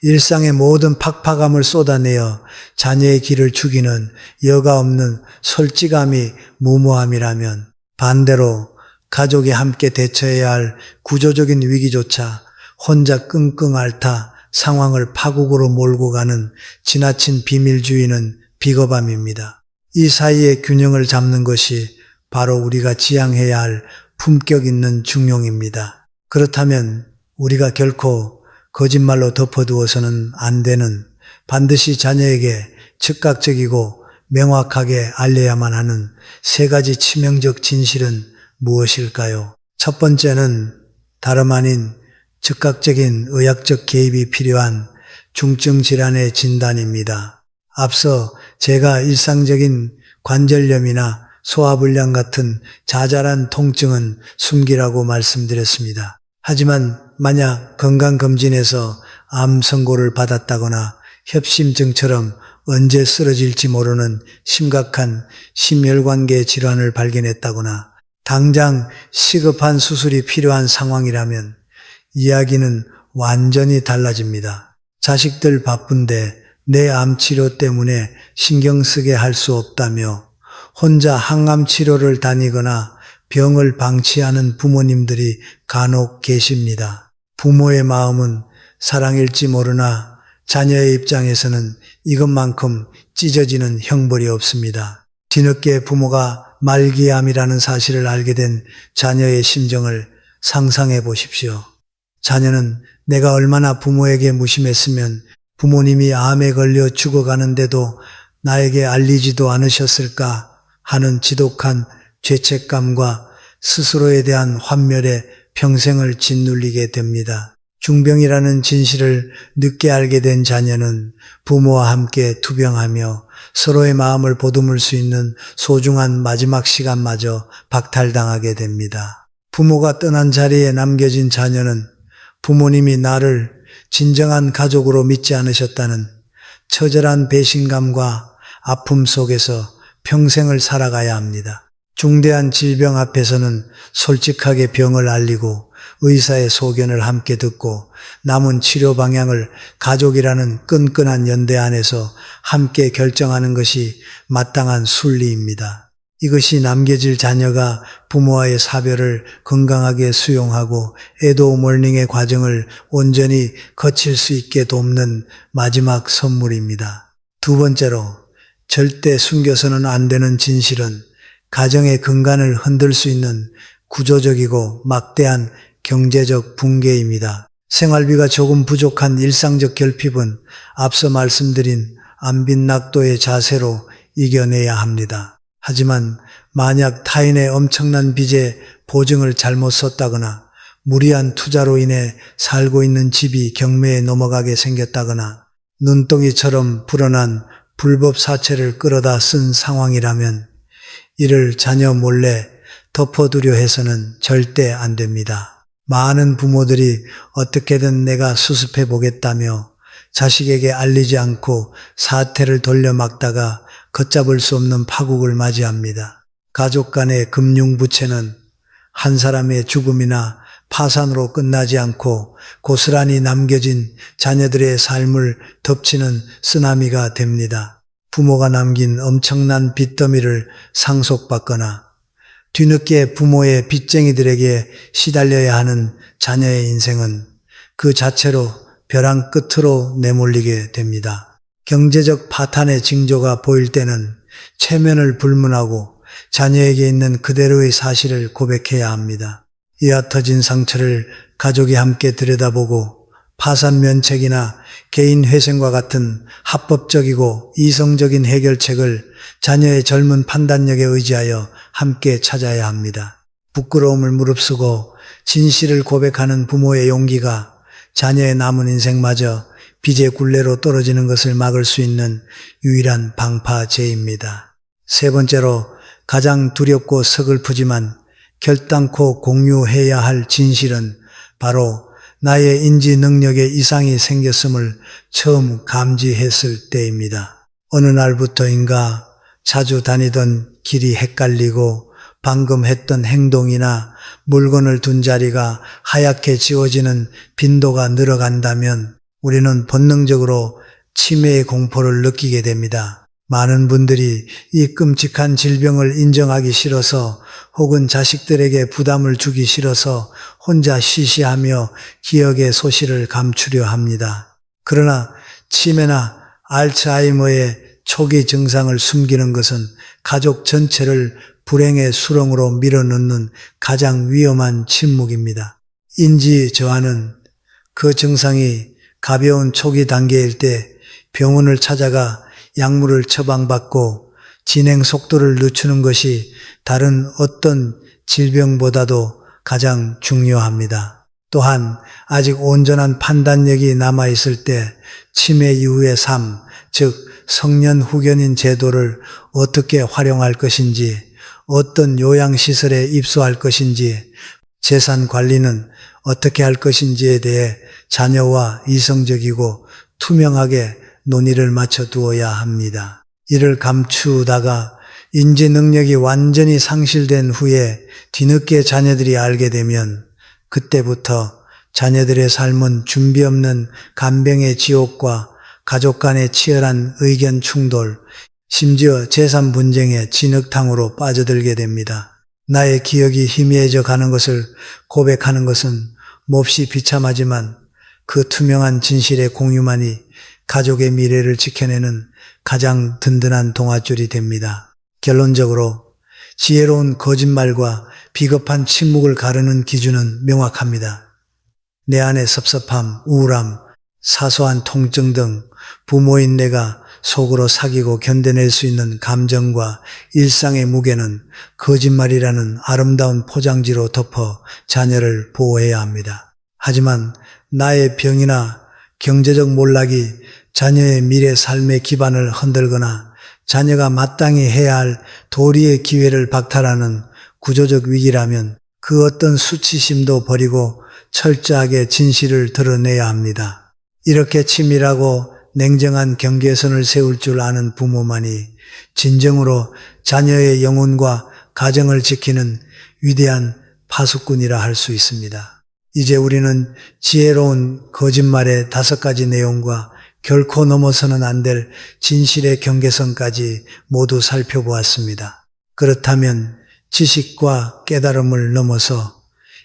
일상의 모든 팍팍함을 쏟아내어 자녀의 길을 죽이는 여과 없는 솔직함이 무모함이라면 반대로 가족이 함께 대처해야 할 구조적인 위기조차 혼자 끙끙 앓다 상황을 파국으로 몰고 가는 지나친 비밀주의는 비겁함입니다. 이 사이의 균형을 잡는 것이 바로 우리가 지향해야 할 품격 있는 중용입니다. 그렇다면 우리가 결코 거짓말로 덮어두어서는 안 되는 반드시 자녀에게 즉각적이고 명확하게 알려야만 하는 3가지 치명적 진실은 무엇일까요? 첫 번째는 다름 아닌 즉각적인 의학적 개입이 필요한 중증 질환의 진단입니다. 앞서 제가 일상적인 관절염이나 소화불량 같은 자잘한 통증은 숨기라고 말씀드렸습니다. 하지만 만약 건강검진에서 암 선고를 받았다거나 협심증처럼 언제 쓰러질지 모르는 심각한 심혈관계 질환을 발견했다거나 당장 시급한 수술이 필요한 상황이라면 이야기는 완전히 달라집니다. 자식들 바쁜데 내 암치료 때문에 신경 쓰게 할 수 없다며 혼자 항암 치료를 다니거나 병을 방치하는 부모님들이 간혹 계십니다. 부모의 마음은 사랑일지 모르나 자녀의 입장에서는 이것만큼 찢어지는 형벌이 없습니다. 뒤늦게 부모가 말기암이라는 사실을 알게 된 자녀의 심정을 상상해 보십시오. 자녀는 내가 얼마나 부모에게 무심했으면 부모님이 암에 걸려 죽어가는데도 나에게 알리지도 않으셨을까 하는 지독한 죄책감과 스스로에 대한 환멸에 평생을 짓눌리게 됩니다. 중병이라는 진실을 늦게 알게 된 자녀는 부모와 함께 투병하며 서로의 마음을 보듬을 수 있는 소중한 마지막 시간마저 박탈당하게 됩니다. 부모가 떠난 자리에 남겨진 자녀는 부모님이 나를 진정한 가족으로 믿지 않으셨다는 처절한 배신감과 아픔 속에서 평생을 살아가야 합니다. 중대한 질병 앞에서는 솔직하게 병을 알리고 의사의 소견을 함께 듣고 남은 치료 방향을 가족이라는 끈끈한 연대 안에서 함께 결정하는 것이 마땅한 순리입니다. 이것이 남겨질 자녀가 부모와의 사별을 건강하게 수용하고 에도 모닝의 과정을 온전히 거칠 수 있게 돕는 마지막 선물입니다. 두 번째로, 절대 숨겨서는 안 되는 진실은 가정의 근간을 흔들 수 있는 구조적이고 막대한 경제적 붕괴입니다. 생활비가 조금 부족한 일상적 결핍은 앞서 말씀드린 안빈낙도의 자세로 이겨내야 합니다. 하지만 만약 타인의 엄청난 빚에 보증을 잘못 썼다거나 무리한 투자로 인해 살고 있는 집이 경매에 넘어가게 생겼다거나 눈덩이처럼 불어난 불법 사채를 끌어다 쓴 상황이라면 이를 자녀 몰래 덮어두려 해서는 절대 안 됩니다. 많은 부모들이 어떻게든 내가 수습해 보겠다며 자식에게 알리지 않고 사태를 돌려막다가 걷잡을 수 없는 파국을 맞이합니다. 가족 간의 금융부채는 한 사람의 죽음이나 파산으로 끝나지 않고 고스란히 남겨진 자녀들의 삶을 덮치는 쓰나미가 됩니다. 부모가 남긴 엄청난 빚더미를 상속받거나 뒤늦게 부모의 빚쟁이들에게 시달려야 하는 자녀의 인생은 그 자체로 벼랑 끝으로 내몰리게 됩니다. 경제적 파탄의 징조가 보일 때는 체면을 불문하고 자녀에게 있는 그대로의 사실을 고백해야 합니다. 이와 터진 상처를 가족이 함께 들여다보고 파산 면책이나 개인 회생과 같은 합법적이고 이성적인 해결책을 자녀의 젊은 판단력에 의지하여 함께 찾아야 합니다. 부끄러움을 무릅쓰고 진실을 고백하는 부모의 용기가 자녀의 남은 인생마저 빚의 굴레로 떨어지는 것을 막을 수 있는 유일한 방파제입니다. 세 번째로, 가장 두렵고 서글프지만 결단코 공유해야 할 진실은 바로 나의 인지 능력에 이상이 생겼음을 처음 감지했을 때입니다. 어느 날부터인가 자주 다니던 길이 헷갈리고 방금 했던 행동이나 물건을 둔 자리가 하얗게 지워지는 빈도가 늘어간다면 우리는 본능적으로 치매의 공포를 느끼게 됩니다. 많은 분들이 이 끔찍한 질병을 인정하기 싫어서 혹은 자식들에게 부담을 주기 싫어서 혼자 쉬쉬하며 기억의 소실을 감추려 합니다. 그러나 치매나 알츠하이머의 초기 증상을 숨기는 것은 가족 전체를 불행의 수렁으로 밀어넣는 가장 위험한 침묵입니다. 인지 저하는 그 증상이 가벼운 초기 단계일 때 병원을 찾아가 약물을 처방받고 진행 속도를 늦추는 것이 다른 어떤 질병보다도 가장 중요합니다. 또한 아직 온전한 판단력이 남아있을 때 치매 이후의 삶, 즉 성년 후견인 제도를 어떻게 활용할 것인지, 어떤 요양시설에 입소할 것인지, 재산 관리는 어떻게 할 것인지에 대해 자녀와 이성적이고 투명하게 논의를 맞춰 두어야 합니다. 이를 감추다가 인지 능력이 완전히 상실된 후에 뒤늦게 자녀들이 알게 되면 그때부터 자녀들의 삶은 준비 없는 간병의 지옥과 가족 간의 치열한 의견 충돌, 심지어 재산 분쟁의 진흙탕으로 빠져들게 됩니다. 나의 기억이 희미해져 가는 것을 고백하는 것은 몹시 비참하지만 그 투명한 진실의 공유만이 가족의 미래를 지켜내는 가장 든든한 동아줄이 됩니다. 결론적으로 지혜로운 거짓말과 비겁한 침묵을 가르는 기준은 명확합니다. 내 안의 섭섭함, 우울함, 사소한 통증 등 부모인 내가 속으로 사귀고 견뎌낼 수 있는 감정과 일상의 무게는 거짓말이라는 아름다운 포장지로 덮어 자녀를 보호해야 합니다. 하지만 나의 병이나 경제적 몰락이 자녀의 미래 삶의 기반을 흔들거나 자녀가 마땅히 해야 할 도리의 기회를 박탈하는 구조적 위기라면 그 어떤 수치심도 버리고 철저하게 진실을 드러내야 합니다. 이렇게 치밀하고 냉정한 경계선을 세울 줄 아는 부모만이 진정으로 자녀의 영혼과 가정을 지키는 위대한 파수꾼이라 할 수 있습니다. 이제 우리는 지혜로운 거짓말의 5가지 내용과 결코 넘어서는 안 될 진실의 경계선까지 모두 살펴보았습니다. 그렇다면 지식과 깨달음을 넘어서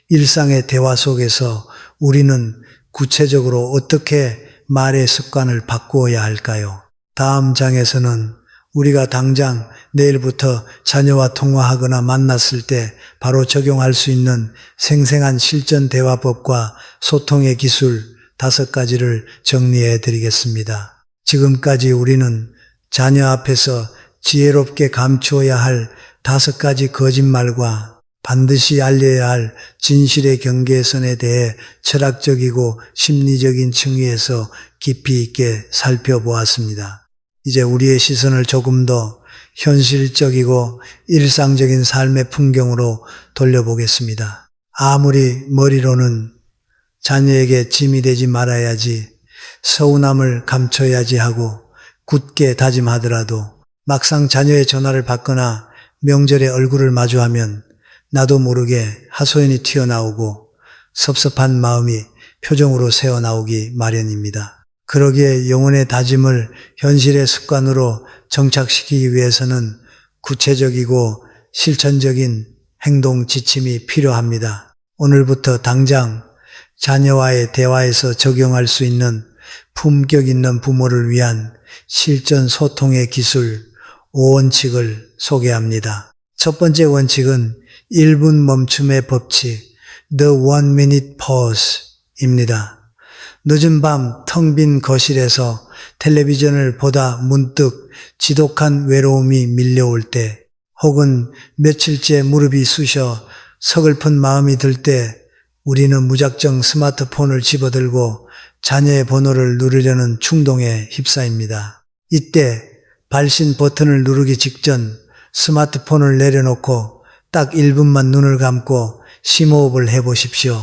일상의 대화 속에서 우리는 구체적으로 어떻게 말의 습관을 바꾸어야 할까요? 다음 장에서는 우리가 당장 내일부터 자녀와 통화하거나 만났을 때 바로 적용할 수 있는 생생한 실전 대화법과 소통의 기술 5가지를 정리해 드리겠습니다. 지금까지 우리는 자녀 앞에서 지혜롭게 감추어야 할 5가지 거짓말과 반드시 알려야 할 진실의 경계선에 대해 철학적이고 심리적인 층위에서 깊이 있게 살펴보았습니다. 이제 우리의 시선을 조금 더 현실적이고 일상적인 삶의 풍경으로 돌려보겠습니다. 아무리 머리로는 자녀에게 짐이 되지 말아야지, 서운함을 감춰야지 하고 굳게 다짐하더라도 막상 자녀의 전화를 받거나 명절에 얼굴을 마주하면 나도 모르게 하소연이 튀어나오고 섭섭한 마음이 표정으로 새어나오기 마련입니다. 그러기에 영혼의 다짐을 현실의 습관으로 정착시키기 위해서는 구체적이고 실천적인 행동 지침이 필요합니다. 오늘부터 당장 자녀와의 대화에서 적용할 수 있는 품격 있는 부모를 위한 실전 소통의 기술 5원칙을 소개합니다. 첫 번째 원칙은 1분 멈춤의 법칙, The 1 Minute Pause입니다. 늦은 밤 텅 빈 거실에서 텔레비전을 보다 문득 지독한 외로움이 밀려올 때, 혹은 며칠째 무릎이 쑤셔 서글픈 마음이 들 때 우리는 무작정 스마트폰을 집어들고 자녀의 번호를 누르려는 충동에 휩싸입니다. 이때 발신 버튼을 누르기 직전 스마트폰을 내려놓고 딱 1분만 눈을 감고 심호흡을 해보십시오.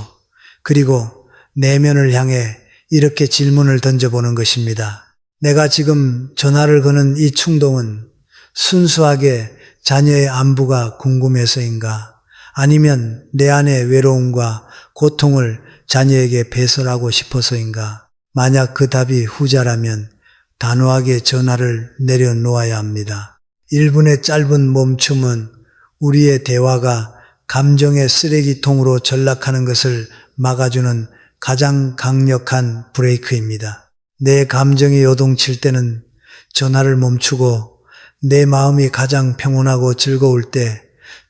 그리고 내면을 향해 이렇게 질문을 던져보는 것입니다. 내가 지금 전화를 거는 이 충동은 순수하게 자녀의 안부가 궁금해서인가? 아니면 내 안의 외로움과 고통을 자녀에게 배설하고 싶어서인가? 만약 그 답이 후자라면 단호하게 전화를 내려놓아야 합니다. 1분의 짧은 멈춤은 우리의 대화가 감정의 쓰레기통으로 전락하는 것을 막아주는 가장 강력한 브레이크입니다. 내 감정이 요동칠 때는 전화를 멈추고 내 마음이 가장 평온하고 즐거울 때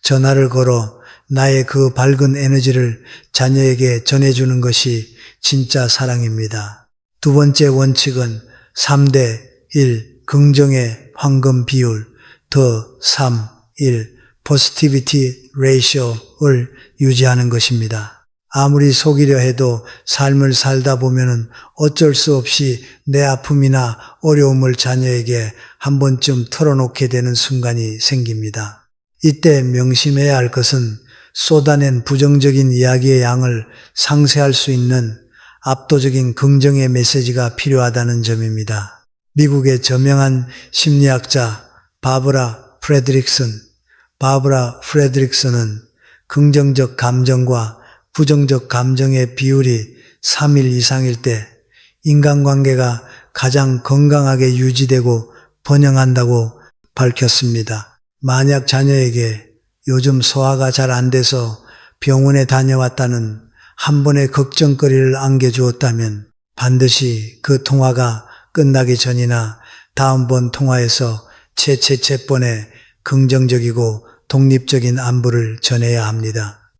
전화를 걸어 나의 그 밝은 에너지를 자녀에게 전해주는 것이 진짜 사랑입니다. 두 번째 원칙은 3대 1 긍정의 황금 비율 더 3, 1 포지티비티 레이쇼를 유지하는 것입니다. 아무리 속이려 해도 삶을 살다 보면은 어쩔 수 없이 내 아픔이나 어려움을 자녀에게 한 번쯤 털어놓게 되는 순간이 생깁니다. 이때 명심해야 할 것은 쏟아낸 부정적인 이야기의 양을 상쇄할 수 있는 압도적인 긍정의 메시지가 필요하다는 점입니다. 미국의 저명한 심리학자 바브라 프레드릭슨은 긍정적 감정과 부정적 감정의 비율이 3일 이상일 때 인간관계가 가장 건강하게 유지되고 번영한다고 밝혔습니다. 만약 자녀에게 요즘 소화가 잘 안 돼서 병원에 다녀왔다는 한 번의 걱정거리를 안겨주었다면 반드시 그 통화가 끝나기 전이나 다음번 통화에서 번의 긍정적이고 독립적인 안부를 전해야 합니다.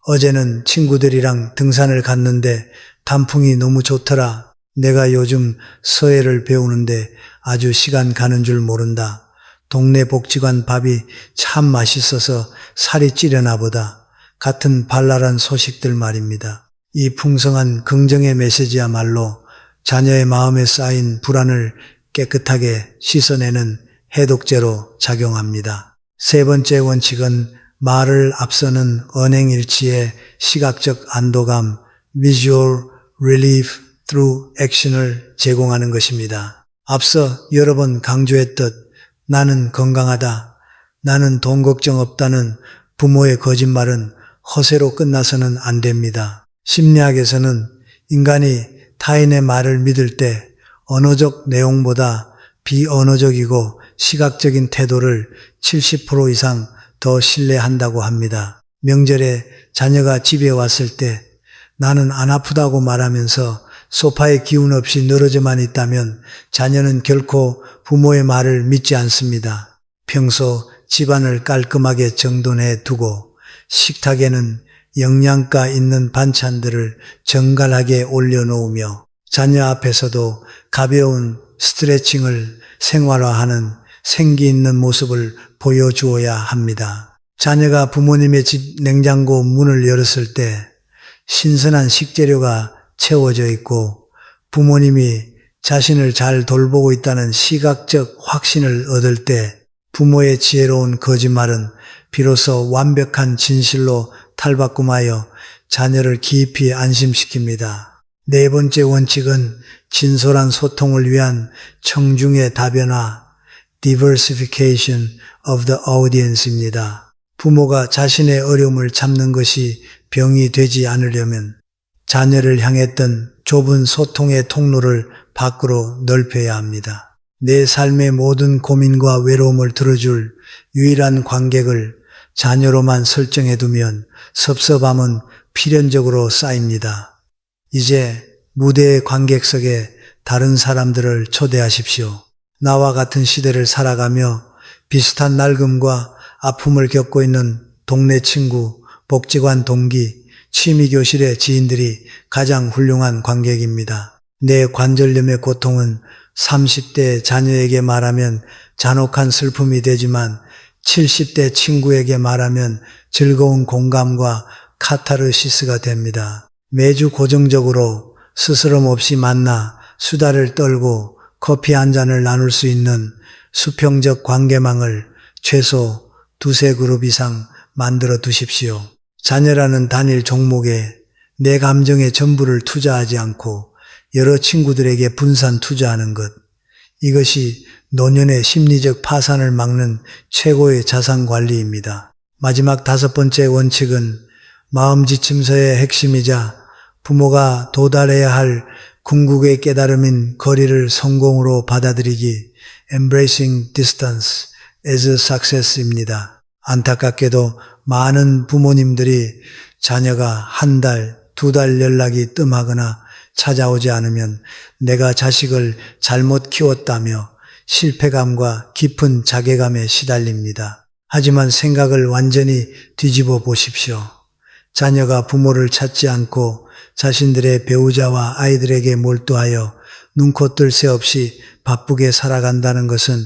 어제는 친구들이랑 등산을 갔는데 단풍이 너무 좋더라. 내가 요즘 서예를 배우는데 아주 시간 가는 줄 모른다. 동네 복지관 밥이 참 맛있어서 살이 찌려나 보다. 같은 발랄한 소식들 말입니다. 이 풍성한 긍정의 메시지야말로 자녀의 마음에 쌓인 불안을 깨끗하게 씻어내는 해독제로 작용합니다. 세 번째 원칙은 말을 앞서는 언행일치의 시각적 안도감, visual relief through action을 제공하는 것입니다. 앞서 여러 번 강조했듯 나는 건강하다, 나는 돈 걱정 없다는 부모의 거짓말은 허세로 끝나서는 안 됩니다. 심리학에서는 인간이 타인의 말을 믿을 때 언어적 내용보다 비언어적이고 시각적인 태도를 70% 이상 더 신뢰한다고 합니다. 명절에 자녀가 집에 왔을 때 나는 안 아프다고 말하면서 소파에 기운 없이 늘어져만 있다면 자녀는 결코 부모의 말을 믿지 않습니다. 평소 집안을 깔끔하게 정돈해 두고 식탁에는 영양가 있는 반찬들을 정갈하게 올려놓으며 자녀 앞에서도 가벼운 스트레칭을 생활화하는 생기 있는 모습을 보여주어야 합니다. 자녀가 부모님의 집 냉장고 문을 열었을 때 신선한 식재료가 채워져 있고 부모님이 자신을 잘 돌보고 있다는 시각적 확신을 얻을 때 부모의 지혜로운 거짓말은 비로소 완벽한 진실로 탈바꿈하여 자녀를 깊이 안심시킵니다. 네 번째 원칙은 진솔한 소통을 위한 청중의 다변화, diversification of the audience입니다. 부모가 자신의 어려움을 참는 것이 병이 되지 않으려면 자녀를 향했던 좁은 소통의 통로를 밖으로 넓혀야 합니다. 내 삶의 모든 고민과 외로움을 들어줄 유일한 관객을 자녀로만 설정해두면 섭섭함은 필연적으로 쌓입니다. 이제 무대의 관객석에 다른 사람들을 초대하십시오. 나와 같은 시대를 살아가며 비슷한 낡음과 아픔을 겪고 있는 동네 친구, 복지관 동기, 취미교실의 지인들이 가장 훌륭한 관객입니다. 내 관절염의 고통은 30대 자녀에게 말하면 잔혹한 슬픔이 되지만 70대 친구에게 말하면 즐거운 공감과 카타르시스가 됩니다. 매주 고정적으로 스스럼 없이 만나 수다를 떨고 커피 한 잔을 나눌 수 있는 수평적 관계망을 최소 2-3그룹 이상 만들어 두십시오. 자녀라는 단일 종목에 내 감정의 전부를 투자하지 않고 여러 친구들에게 분산 투자하는 것. 이것이 노년의 심리적 파산을 막는 최고의 자산 관리입니다. 마지막 5번째 원칙은 마음 지침서의 핵심이자 부모가 도달해야 할 궁극의 깨달음인 거리를 성공으로 받아들이기 Embracing Distance as Success입니다. 안타깝게도 많은 부모님들이 자녀가 1달, 2달 연락이 뜸하거나 찾아오지 않으면 내가 자식을 잘못 키웠다며 실패감과 깊은 자괴감에 시달립니다. 하지만 생각을 완전히 뒤집어 보십시오. 자녀가 부모를 찾지 않고 자신들의 배우자와 아이들에게 몰두하여 눈코 뜰 새 없이 바쁘게 살아간다는 것은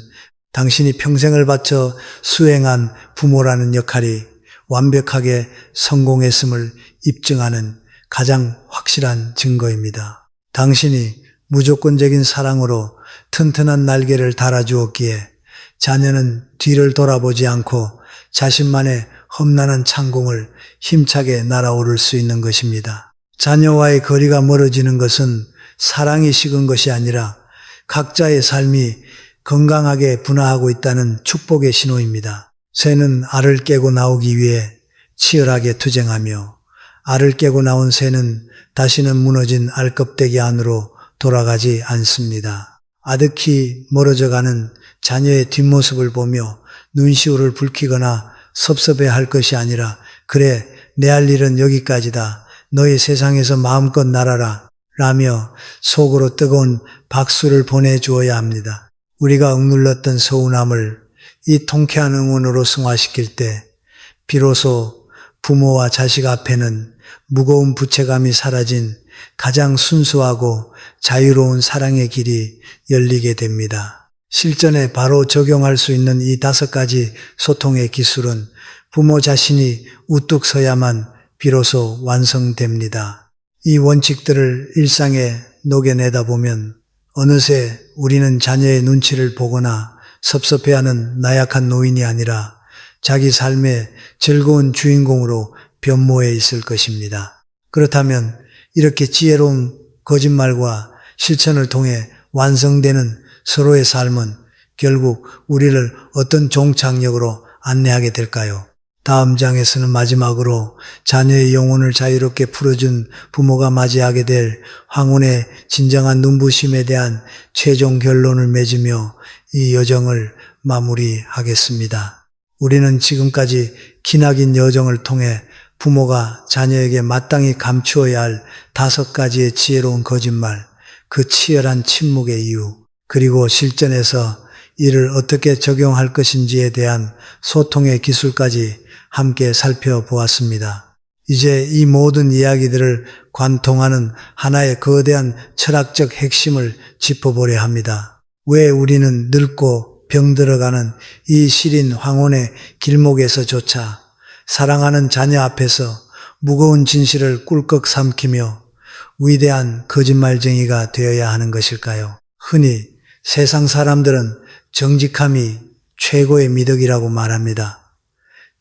당신이 평생을 바쳐 수행한 부모라는 역할이 완벽하게 성공했음을 입증하는 가장 확실한 증거입니다. 당신이 무조건적인 사랑으로 튼튼한 날개를 달아주었기에 자녀는 뒤를 돌아보지 않고 자신만의 험난한 창공을 힘차게 날아오를 수 있는 것입니다. 자녀와의 거리가 멀어지는 것은 사랑이 식은 것이 아니라 각자의 삶이 건강하게 분화하고 있다는 축복의 신호입니다. 새는 알을 깨고 나오기 위해 치열하게 투쟁하며 알을 깨고 나온 새는 다시는 무너진 알껍데기 안으로 돌아가지 않습니다. 아득히 멀어져가는 자녀의 뒷모습을 보며 눈시울을 붉히거나 섭섭해할 것이 아니라 그래 내 할 일은 여기까지다. 너희 세상에서 마음껏 날아라 라며 속으로 뜨거운 박수를 보내주어야 합니다. 우리가 억눌렀던 서운함을 이 통쾌한 응원으로 승화시킬 때 비로소 부모와 자식 앞에는 무거운 부채감이 사라진 가장 순수하고 자유로운 사랑의 길이 열리게 됩니다. 실전에 바로 적용할 수 있는 이 5가지 소통의 기술은 부모 자신이 우뚝 서야만 비로소 완성됩니다. 이 원칙들을 일상에 녹여내다 보면 어느새 우리는 자녀의 눈치를 보거나 섭섭해하는 나약한 노인이 아니라 자기 삶의 즐거운 주인공으로 변모해 있을 것입니다. 그렇다면 이렇게 지혜로운 거짓말과 실천을 통해 완성되는 서로의 삶은 결국 우리를 어떤 종착역으로 안내하게 될까요? 다음 장에서는 마지막으로 자녀의 영혼을 자유롭게 풀어준 부모가 맞이하게 될 황혼의 진정한 눈부심에 대한 최종 결론을 맺으며 이 여정을 마무리하겠습니다. 우리는 지금까지 기나긴 여정을 통해 부모가 자녀에게 마땅히 감추어야 할 5가지의 지혜로운 거짓말, 그 치열한 침묵의 이유, 그리고 실전에서 이를 어떻게 적용할 것인지에 대한 소통의 기술까지 함께 살펴보았습니다. 이제 이 모든 이야기들을 관통하는 하나의 거대한 철학적 핵심을 짚어보려 합니다. 왜 우리는 늙고 병들어가는 이 시린 황혼의 길목에서조차 사랑하는 자녀 앞에서 무거운 진실을 꿀꺽 삼키며 위대한 거짓말쟁이가 되어야 하는 것일까요? 흔히 세상 사람들은 정직함이 최고의 미덕이라고 말합니다.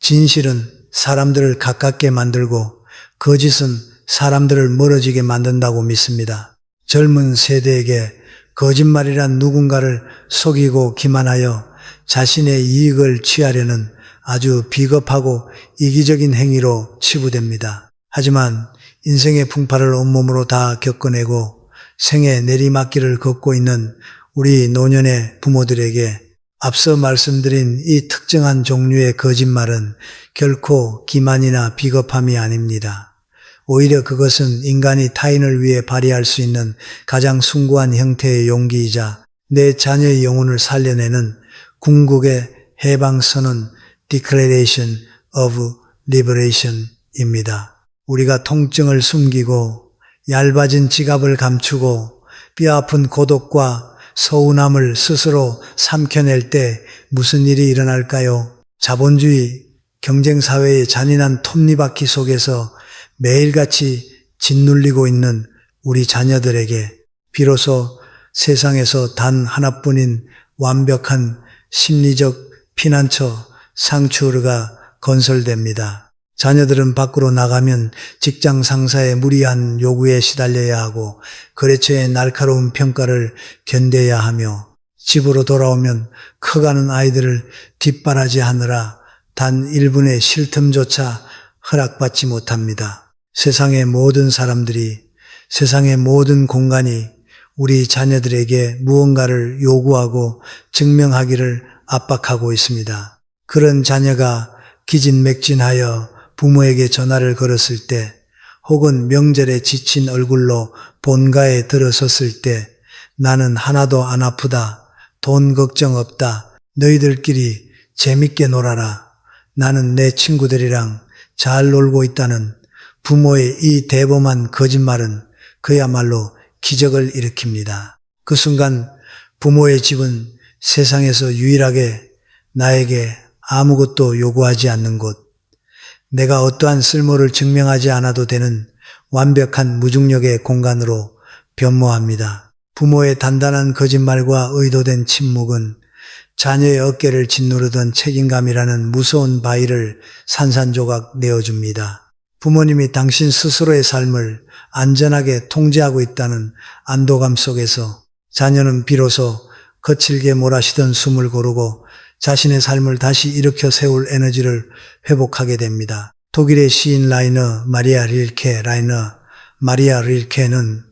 진실은 사람들을 가깝게 만들고 거짓은 사람들을 멀어지게 만든다고 믿습니다. 젊은 세대에게 거짓말이란 누군가를 속이고 기만하여 자신의 이익을 취하려는 아주 비겁하고 이기적인 행위로 치부됩니다. 하지만 인생의 풍파를 온몸으로 다 겪어내고 생의 내리막길을 걷고 있는 우리 노년의 부모들에게 앞서 말씀드린 이 특정한 종류의 거짓말은 결코 기만이나 비겁함이 아닙니다. 오히려 그것은 인간이 타인을 위해 발휘할 수 있는 가장 숭고한 형태의 용기이자 내 자녀의 영혼을 살려내는 궁극의 해방선언 Declaration of Liberation입니다. 우리가 통증을 숨기고 얇아진 지갑을 감추고 뼈아픈 고독과 서운함을 스스로 삼켜낼 때 무슨 일이 일어날까요? 자본주의 경쟁사회의 잔인한 톱니바퀴 속에서 매일같이 짓눌리고 있는 우리 자녀들에게 비로소 세상에서 단 하나뿐인 완벽한 심리적 피난처 상추르가 건설됩니다. 자녀들은 밖으로 나가면 직장 상사의 무리한 요구에 시달려야 하고 거래처의 날카로운 평가를 견뎌야 하며 집으로 돌아오면 커가는 아이들을 뒷바라지하느라 단 1분의 쉴 틈조차 허락받지 못합니다. 세상의 모든 사람들이, 세상의 모든 공간이 우리 자녀들에게 무언가를 요구하고 증명하기를 압박하고 있습니다. 그런 자녀가 기진맥진하여 부모에게 전화를 걸었을 때 혹은 명절에 지친 얼굴로 본가에 들어섰을 때 나는 하나도 안 아프다. 돈 걱정 없다. 너희들끼리 재밌게 놀아라. 나는 내 친구들이랑 잘 놀고 있다는 부모의 이 대범한 거짓말은 그야말로 기적을 일으킵니다. 그 순간 부모의 집은 세상에서 유일하게 나에게 아무것도 요구하지 않는 곳, 내가 어떠한 쓸모를 증명하지 않아도 되는 완벽한 무중력의 공간으로 변모합니다. 부모의 단단한 거짓말과 의도된 침묵은 자녀의 어깨를 짓누르던 책임감이라는 무서운 바위를 산산조각 내어줍니다. 부모님이 당신 스스로의 삶을 안전하게 통제하고 있다는 안도감 속에서 자녀는 비로소 거칠게 몰아쉬던 숨을 고르고 자신의 삶을 다시 일으켜 세울 에너지를 회복하게 됩니다. 독일의 시인 마리아 릴케는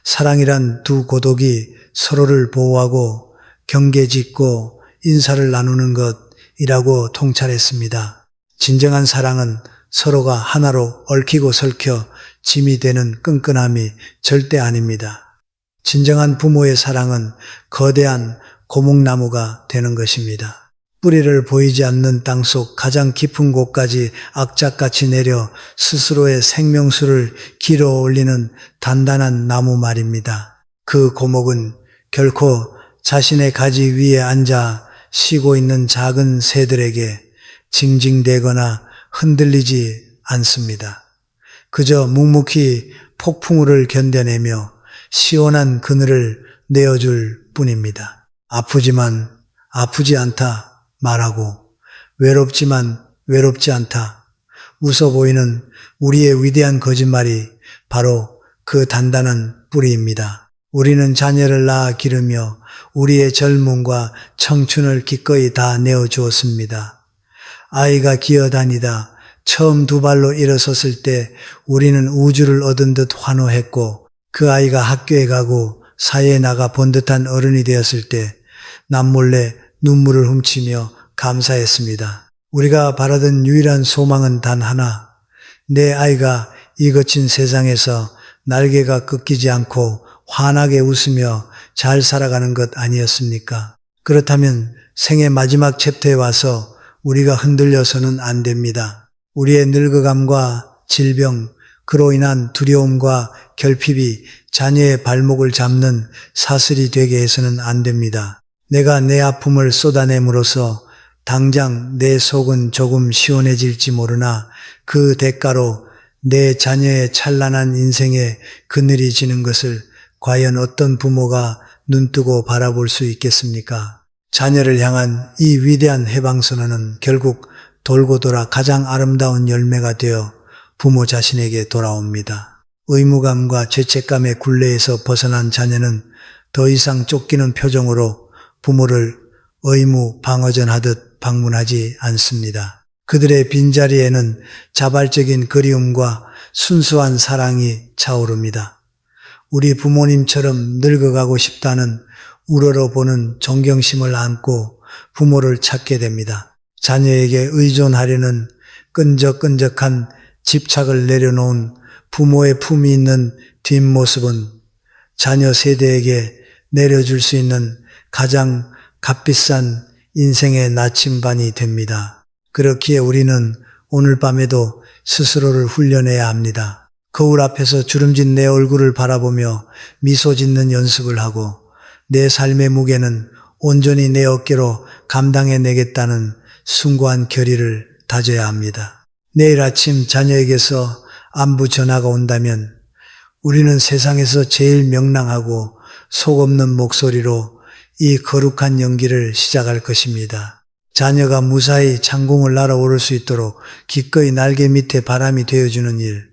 사랑이란 두 고독이 서로를 보호하고 경계 짓고 인사를 나누는 것이라고 통찰했습니다. 진정한 사랑은 서로가 하나로 얽히고 설켜 짐이 되는 끈끈함이 절대 아닙니다. 진정한 부모의 사랑은 거대한 고목나무가 되는 것입니다. 뿌리를 보이지 않는 땅속 가장 깊은 곳까지 악착같이 내려 스스로의 생명수를 길어 올리는 단단한 나무 말입니다. 그 고목은 결코 자신의 가지 위에 앉아 쉬고 있는 작은 새들에게 징징대거나 흔들리지 않습니다. 그저 묵묵히 폭풍우를 견뎌내며 시원한 그늘을 내어줄 뿐입니다. 아프지만 아프지 않다 말하고 외롭지만 외롭지 않다. 웃어 보이는 우리의 위대한 거짓말이 바로 그 단단한 뿌리입니다. 우리는 자녀를 낳아 기르며 우리의 젊음과 청춘을 기꺼이 다 내어주었습니다. 아이가 기어다니다 처음 두 발로 일어섰을 때 우리는 우주를 얻은 듯 환호했고 그 아이가 학교에 가고 사회에 나가 번듯한 어른이 되었을 때 남몰래 눈물을 훔치며 감사했습니다. 우리가 바라던 유일한 소망은 단 하나, 내 아이가 이 거친 세상에서 날개가 꺾이지 않고 환하게 웃으며 잘 살아가는 것 아니었습니까? 그렇다면 생의 마지막 챕터에 와서 우리가 흔들려서는 안 됩니다. 우리의 늙어감과 질병, 그로 인한 두려움과 결핍이 자녀의 발목을 잡는 사슬이 되게 해서는 안 됩니다. 내가 내 아픔을 쏟아냄으로써 당장 내 속은 조금 시원해질지 모르나 그 대가로 내 자녀의 찬란한 인생에 그늘이 지는 것을 과연 어떤 부모가 눈뜨고 바라볼 수 있겠습니까? 자녀를 향한 이 위대한 해방선언은 결국 돌고 돌아 가장 아름다운 열매가 되어 부모 자신에게 돌아옵니다. 의무감과 죄책감의 굴레에서 벗어난 자녀는 더 이상 쫓기는 표정으로 부모를 의무 방어전하듯 방문하지 않습니다. 그들의 빈자리에는 자발적인 그리움과 순수한 사랑이 차오릅니다. 우리 부모님처럼 늙어가고 싶다는 우러러보는 존경심을 안고 부모를 찾게 됩니다. 자녀에게 의존하려는 끈적끈적한 집착을 내려놓은 부모의 품이 있는 뒷모습은 자녀 세대에게 내려줄 수 있는 가장 값비싼 인생의 나침반이 됩니다. 그렇기에 우리는 오늘 밤에도 스스로를 훈련해야 합니다. 거울 앞에서 주름진 내 얼굴을 바라보며 미소 짓는 연습을 하고 내 삶의 무게는 온전히 내 어깨로 감당해내겠다는 숭고한 결의를 다져야 합니다. 내일 아침 자녀에게서 안부 전화가 온다면 우리는 세상에서 제일 명랑하고 속 없는 목소리로 이 거룩한 연기를 시작할 것입니다. 자녀가 무사히 창공을 날아오를 수 있도록 기꺼이 날개 밑에 바람이 되어주는 일.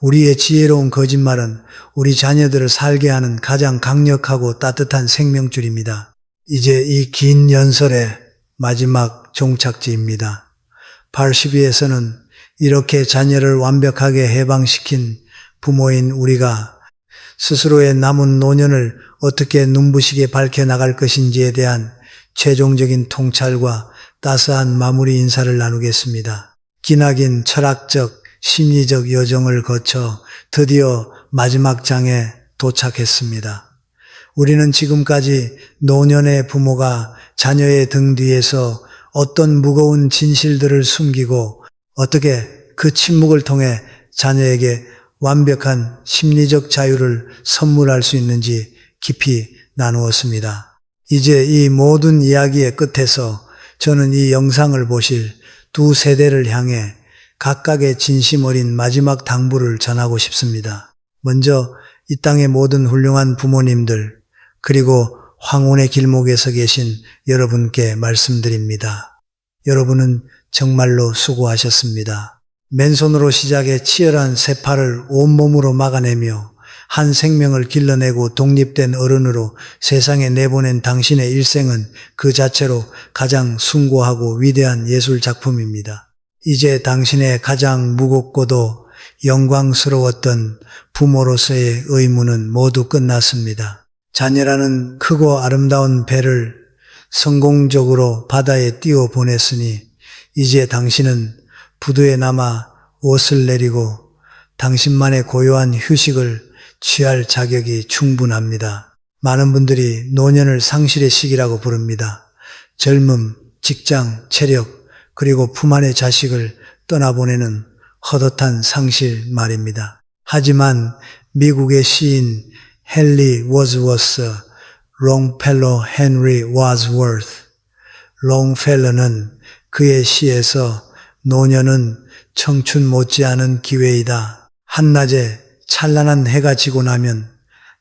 우리의 지혜로운 거짓말은 우리 자녀들을 살게 하는 가장 강력하고 따뜻한 생명줄입니다. 이제 이 긴 연설의 마지막 종착지입니다. 82에서는 이렇게 자녀를 완벽하게 해방시킨 부모인 우리가 스스로의 남은 노년을 어떻게 눈부시게 밝혀나갈 것인지에 대한 최종적인 통찰과 따스한 마무리 인사를 나누겠습니다. 기나긴 철학적, 심리적 여정을 거쳐 드디어 마지막 장에 도착했습니다. 우리는 지금까지 노년의 부모가 자녀의 등 뒤에서 어떤 무거운 진실들을 숨기고 어떻게 그 침묵을 통해 자녀에게 완벽한 심리적 자유를 선물할 수 있는지 깊이 나누었습니다. 이제 이 모든 이야기의 끝에서 저는 이 영상을 보실 두 세대를 향해 각각의 진심 어린 마지막 당부를 전하고 싶습니다. 먼저 이 땅의 모든 훌륭한 부모님들 그리고 황혼의 길목에서 계신 여러분께 말씀드립니다. 여러분은 정말로 수고하셨습니다. 맨손으로 시작해 치열한 세파를 온몸으로 막아내며 한 생명을 길러내고 독립된 어른으로 세상에 내보낸 당신의 일생은 그 자체로 가장 숭고하고 위대한 예술 작품입니다. 이제 당신의 가장 무겁고도 영광스러웠던 부모로서의 의무는 모두 끝났습니다. 자녀라는 크고 아름다운 배를 성공적으로 바다에 띄워 보냈으니 이제 당신은 부두에 남아 옷을 내리고 당신만의 고요한 휴식을 취할 자격이 충분합니다. 많은 분들이 노년을 상실의 시기라고 부릅니다. 젊음, 직장, 체력, 그리고 품 안의 자식을 떠나보내는 헛헛한 상실 말입니다. 하지만 미국의 시인 헨리 워즈워스, 롱펠로 헨리 워즈워스, 롱펠러는 그의 시에서 노년은 청춘 못지않은 기회이다. 한낮에 찬란한 해가 지고 나면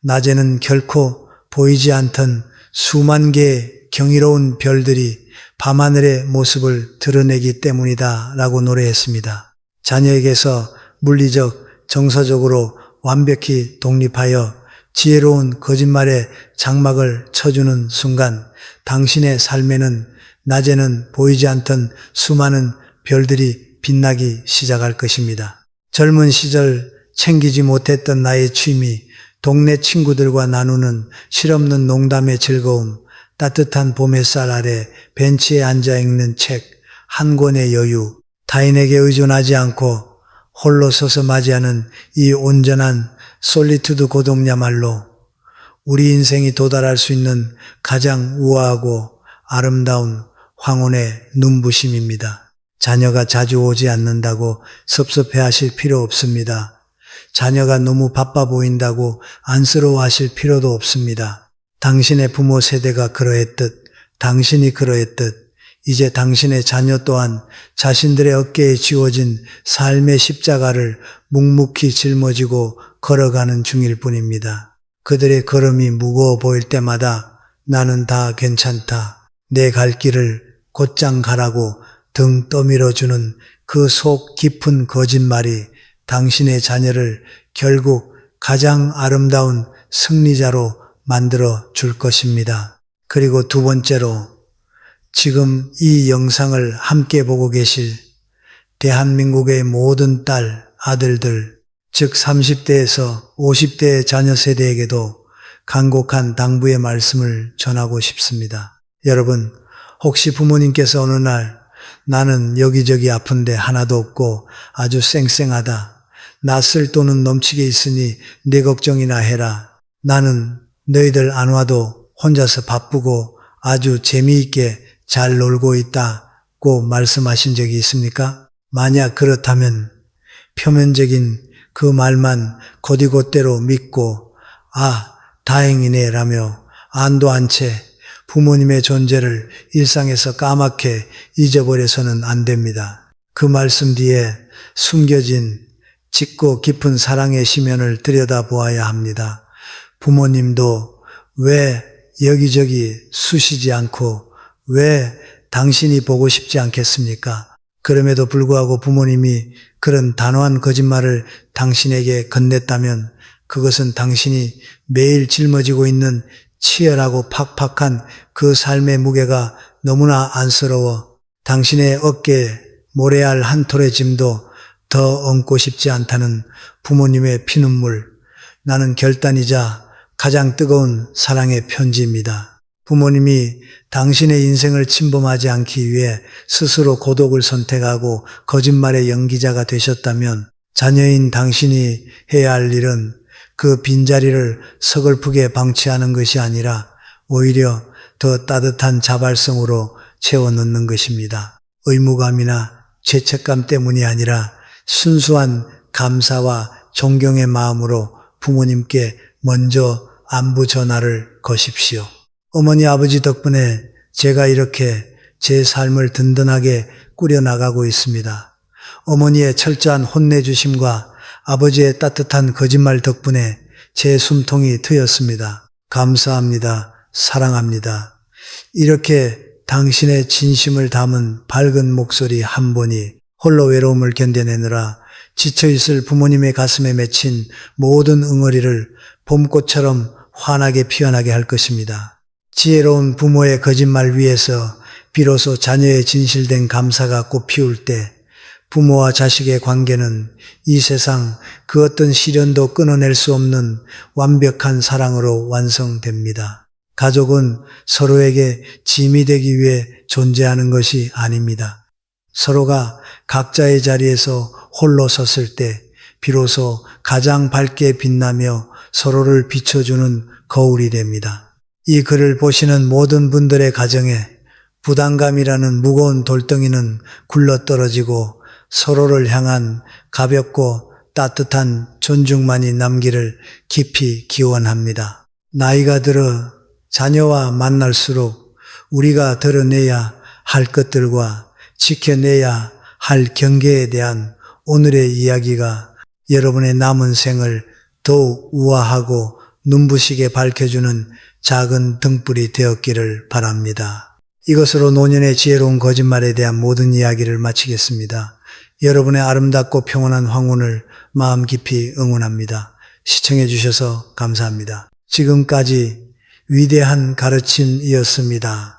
낮에는 결코 보이지 않던 수만 개의 경이로운 별들이 밤하늘의 모습을 드러내기 때문이다 라고 노래했습니다. 자녀에게서 물리적, 정서적으로 완벽히 독립하여 지혜로운 거짓말의 장막을 쳐주는 순간 당신의 삶에는 낮에는 보이지 않던 수많은 별들이 빛나기 시작할 것입니다. 젊은 시절 챙기지 못했던 나의 취미, 동네 친구들과 나누는 실없는 농담의 즐거움, 따뜻한 봄 햇살 아래 벤치에 앉아 읽는 책, 한 권의 여유, 타인에게 의존하지 않고 홀로 서서 맞이하는 이 온전한 솔리투드 고독야말로 우리 인생이 도달할 수 있는 가장 우아하고 아름다운 황혼의 눈부심입니다. 자녀가 자주 오지 않는다고 섭섭해하실 필요 없습니다. 자녀가 너무 바빠 보인다고 안쓰러워하실 필요도 없습니다. 당신의 부모 세대가 그러했듯 당신이 그러했듯 이제 당신의 자녀 또한 자신들의 어깨에 지워진 삶의 십자가를 묵묵히 짊어지고 걸어가는 중일 뿐입니다. 그들의 걸음이 무거워 보일 때마다 나는 다 괜찮다. 내 갈 길을 곧장 가라고 등 떠밀어주는 그 속 깊은 거짓말이 당신의 자녀를 결국 가장 아름다운 승리자로 만들어 줄 것입니다. 그리고 두 번째로 지금 이 영상을 함께 보고 계실 대한민국의 모든 딸, 아들들, 즉 30대에서 50대의 자녀 세대에게도 간곡한 당부의 말씀을 전하고 싶습니다. 여러분, 혹시 부모님께서 어느 날 나는 여기저기 아픈데 하나도 없고 아주 쌩쌩하다. 나 쓸 돈은 넘치게 있으니 내 걱정이나 해라. 나는 너희들 안 와도 혼자서 바쁘고 아주 재미있게 잘 놀고 있다고 말씀하신 적이 있습니까? 만약 그렇다면 표면적인 그 말만 곧이곧대로 믿고 다행이네 라며 안도 안 채 부모님의 존재를 일상에서 까맣게 잊어버려서는 안 됩니다. 그 말씀 뒤에 숨겨진 짙고 깊은 사랑의 심연을 들여다보아야 합니다. 부모님도 왜 여기저기 쑤시지 않고 왜 당신이 보고 싶지 않겠습니까? 그럼에도 불구하고 부모님이 그런 단호한 거짓말을 당신에게 건넸다면 그것은 당신이 매일 짊어지고 있는 치열하고 팍팍한 그 삶의 무게가 너무나 안쓰러워 당신의 어깨에 모래알 한 톨의 짐도 더 얹고 싶지 않다는 부모님의 피눈물, 나는 결단이자 가장 뜨거운 사랑의 편지입니다. 부모님이 당신의 인생을 침범하지 않기 위해 스스로 고독을 선택하고 거짓말의 연기자가 되셨다면 자녀인 당신이 해야 할 일은 그 빈자리를 서글프게 방치하는 것이 아니라 오히려 더 따뜻한 자발성으로 채워 넣는 것입니다. 의무감이나 죄책감 때문이 아니라 순수한 감사와 존경의 마음으로 부모님께 먼저 안부 전화를 거십시오. 어머니 아버지 덕분에 제가 이렇게 제 삶을 든든하게 꾸려나가고 있습니다. 어머니의 철저한 혼내주심과 아버지의 따뜻한 거짓말 덕분에 제 숨통이 트였습니다. 감사합니다. 사랑합니다. 이렇게 당신의 진심을 담은 밝은 목소리 한 번이 홀로 외로움을 견뎌내느라 지쳐있을 부모님의 가슴에 맺힌 모든 응어리를 봄꽃처럼 환하게 피어나게 할 것입니다. 지혜로운 부모의 거짓말 위에서 비로소 자녀의 진실된 감사가 꽃피울 때 부모와 자식의 관계는 이 세상 그 어떤 시련도 끊어낼 수 없는 완벽한 사랑으로 완성됩니다. 가족은 서로에게 짐이 되기 위해 존재하는 것이 아닙니다. 서로가 각자의 자리에서 홀로 섰을 때 비로소 가장 밝게 빛나며 서로를 비춰주는 거울이 됩니다. 이 글을 보시는 모든 분들의 가정에 부담감이라는 무거운 돌덩이는 굴러떨어지고 서로를 향한 가볍고 따뜻한 존중만이 남기를 깊이 기원합니다. 나이가 들어 자녀와 만날수록 우리가 드러내야 할 것들과 지켜내야 할 경계에 대한 오늘의 이야기가 여러분의 남은 생을 더욱 우아하고 눈부시게 밝혀주는 작은 등불이 되었기를 바랍니다. 이것으로 노년의 지혜로운 거짓말에 대한 모든 이야기를 마치겠습니다. 여러분의 아름답고 평온한 황혼을 마음 깊이 응원합니다. 시청해 주셔서 감사합니다. 지금까지 위대한 가르침이었습니다.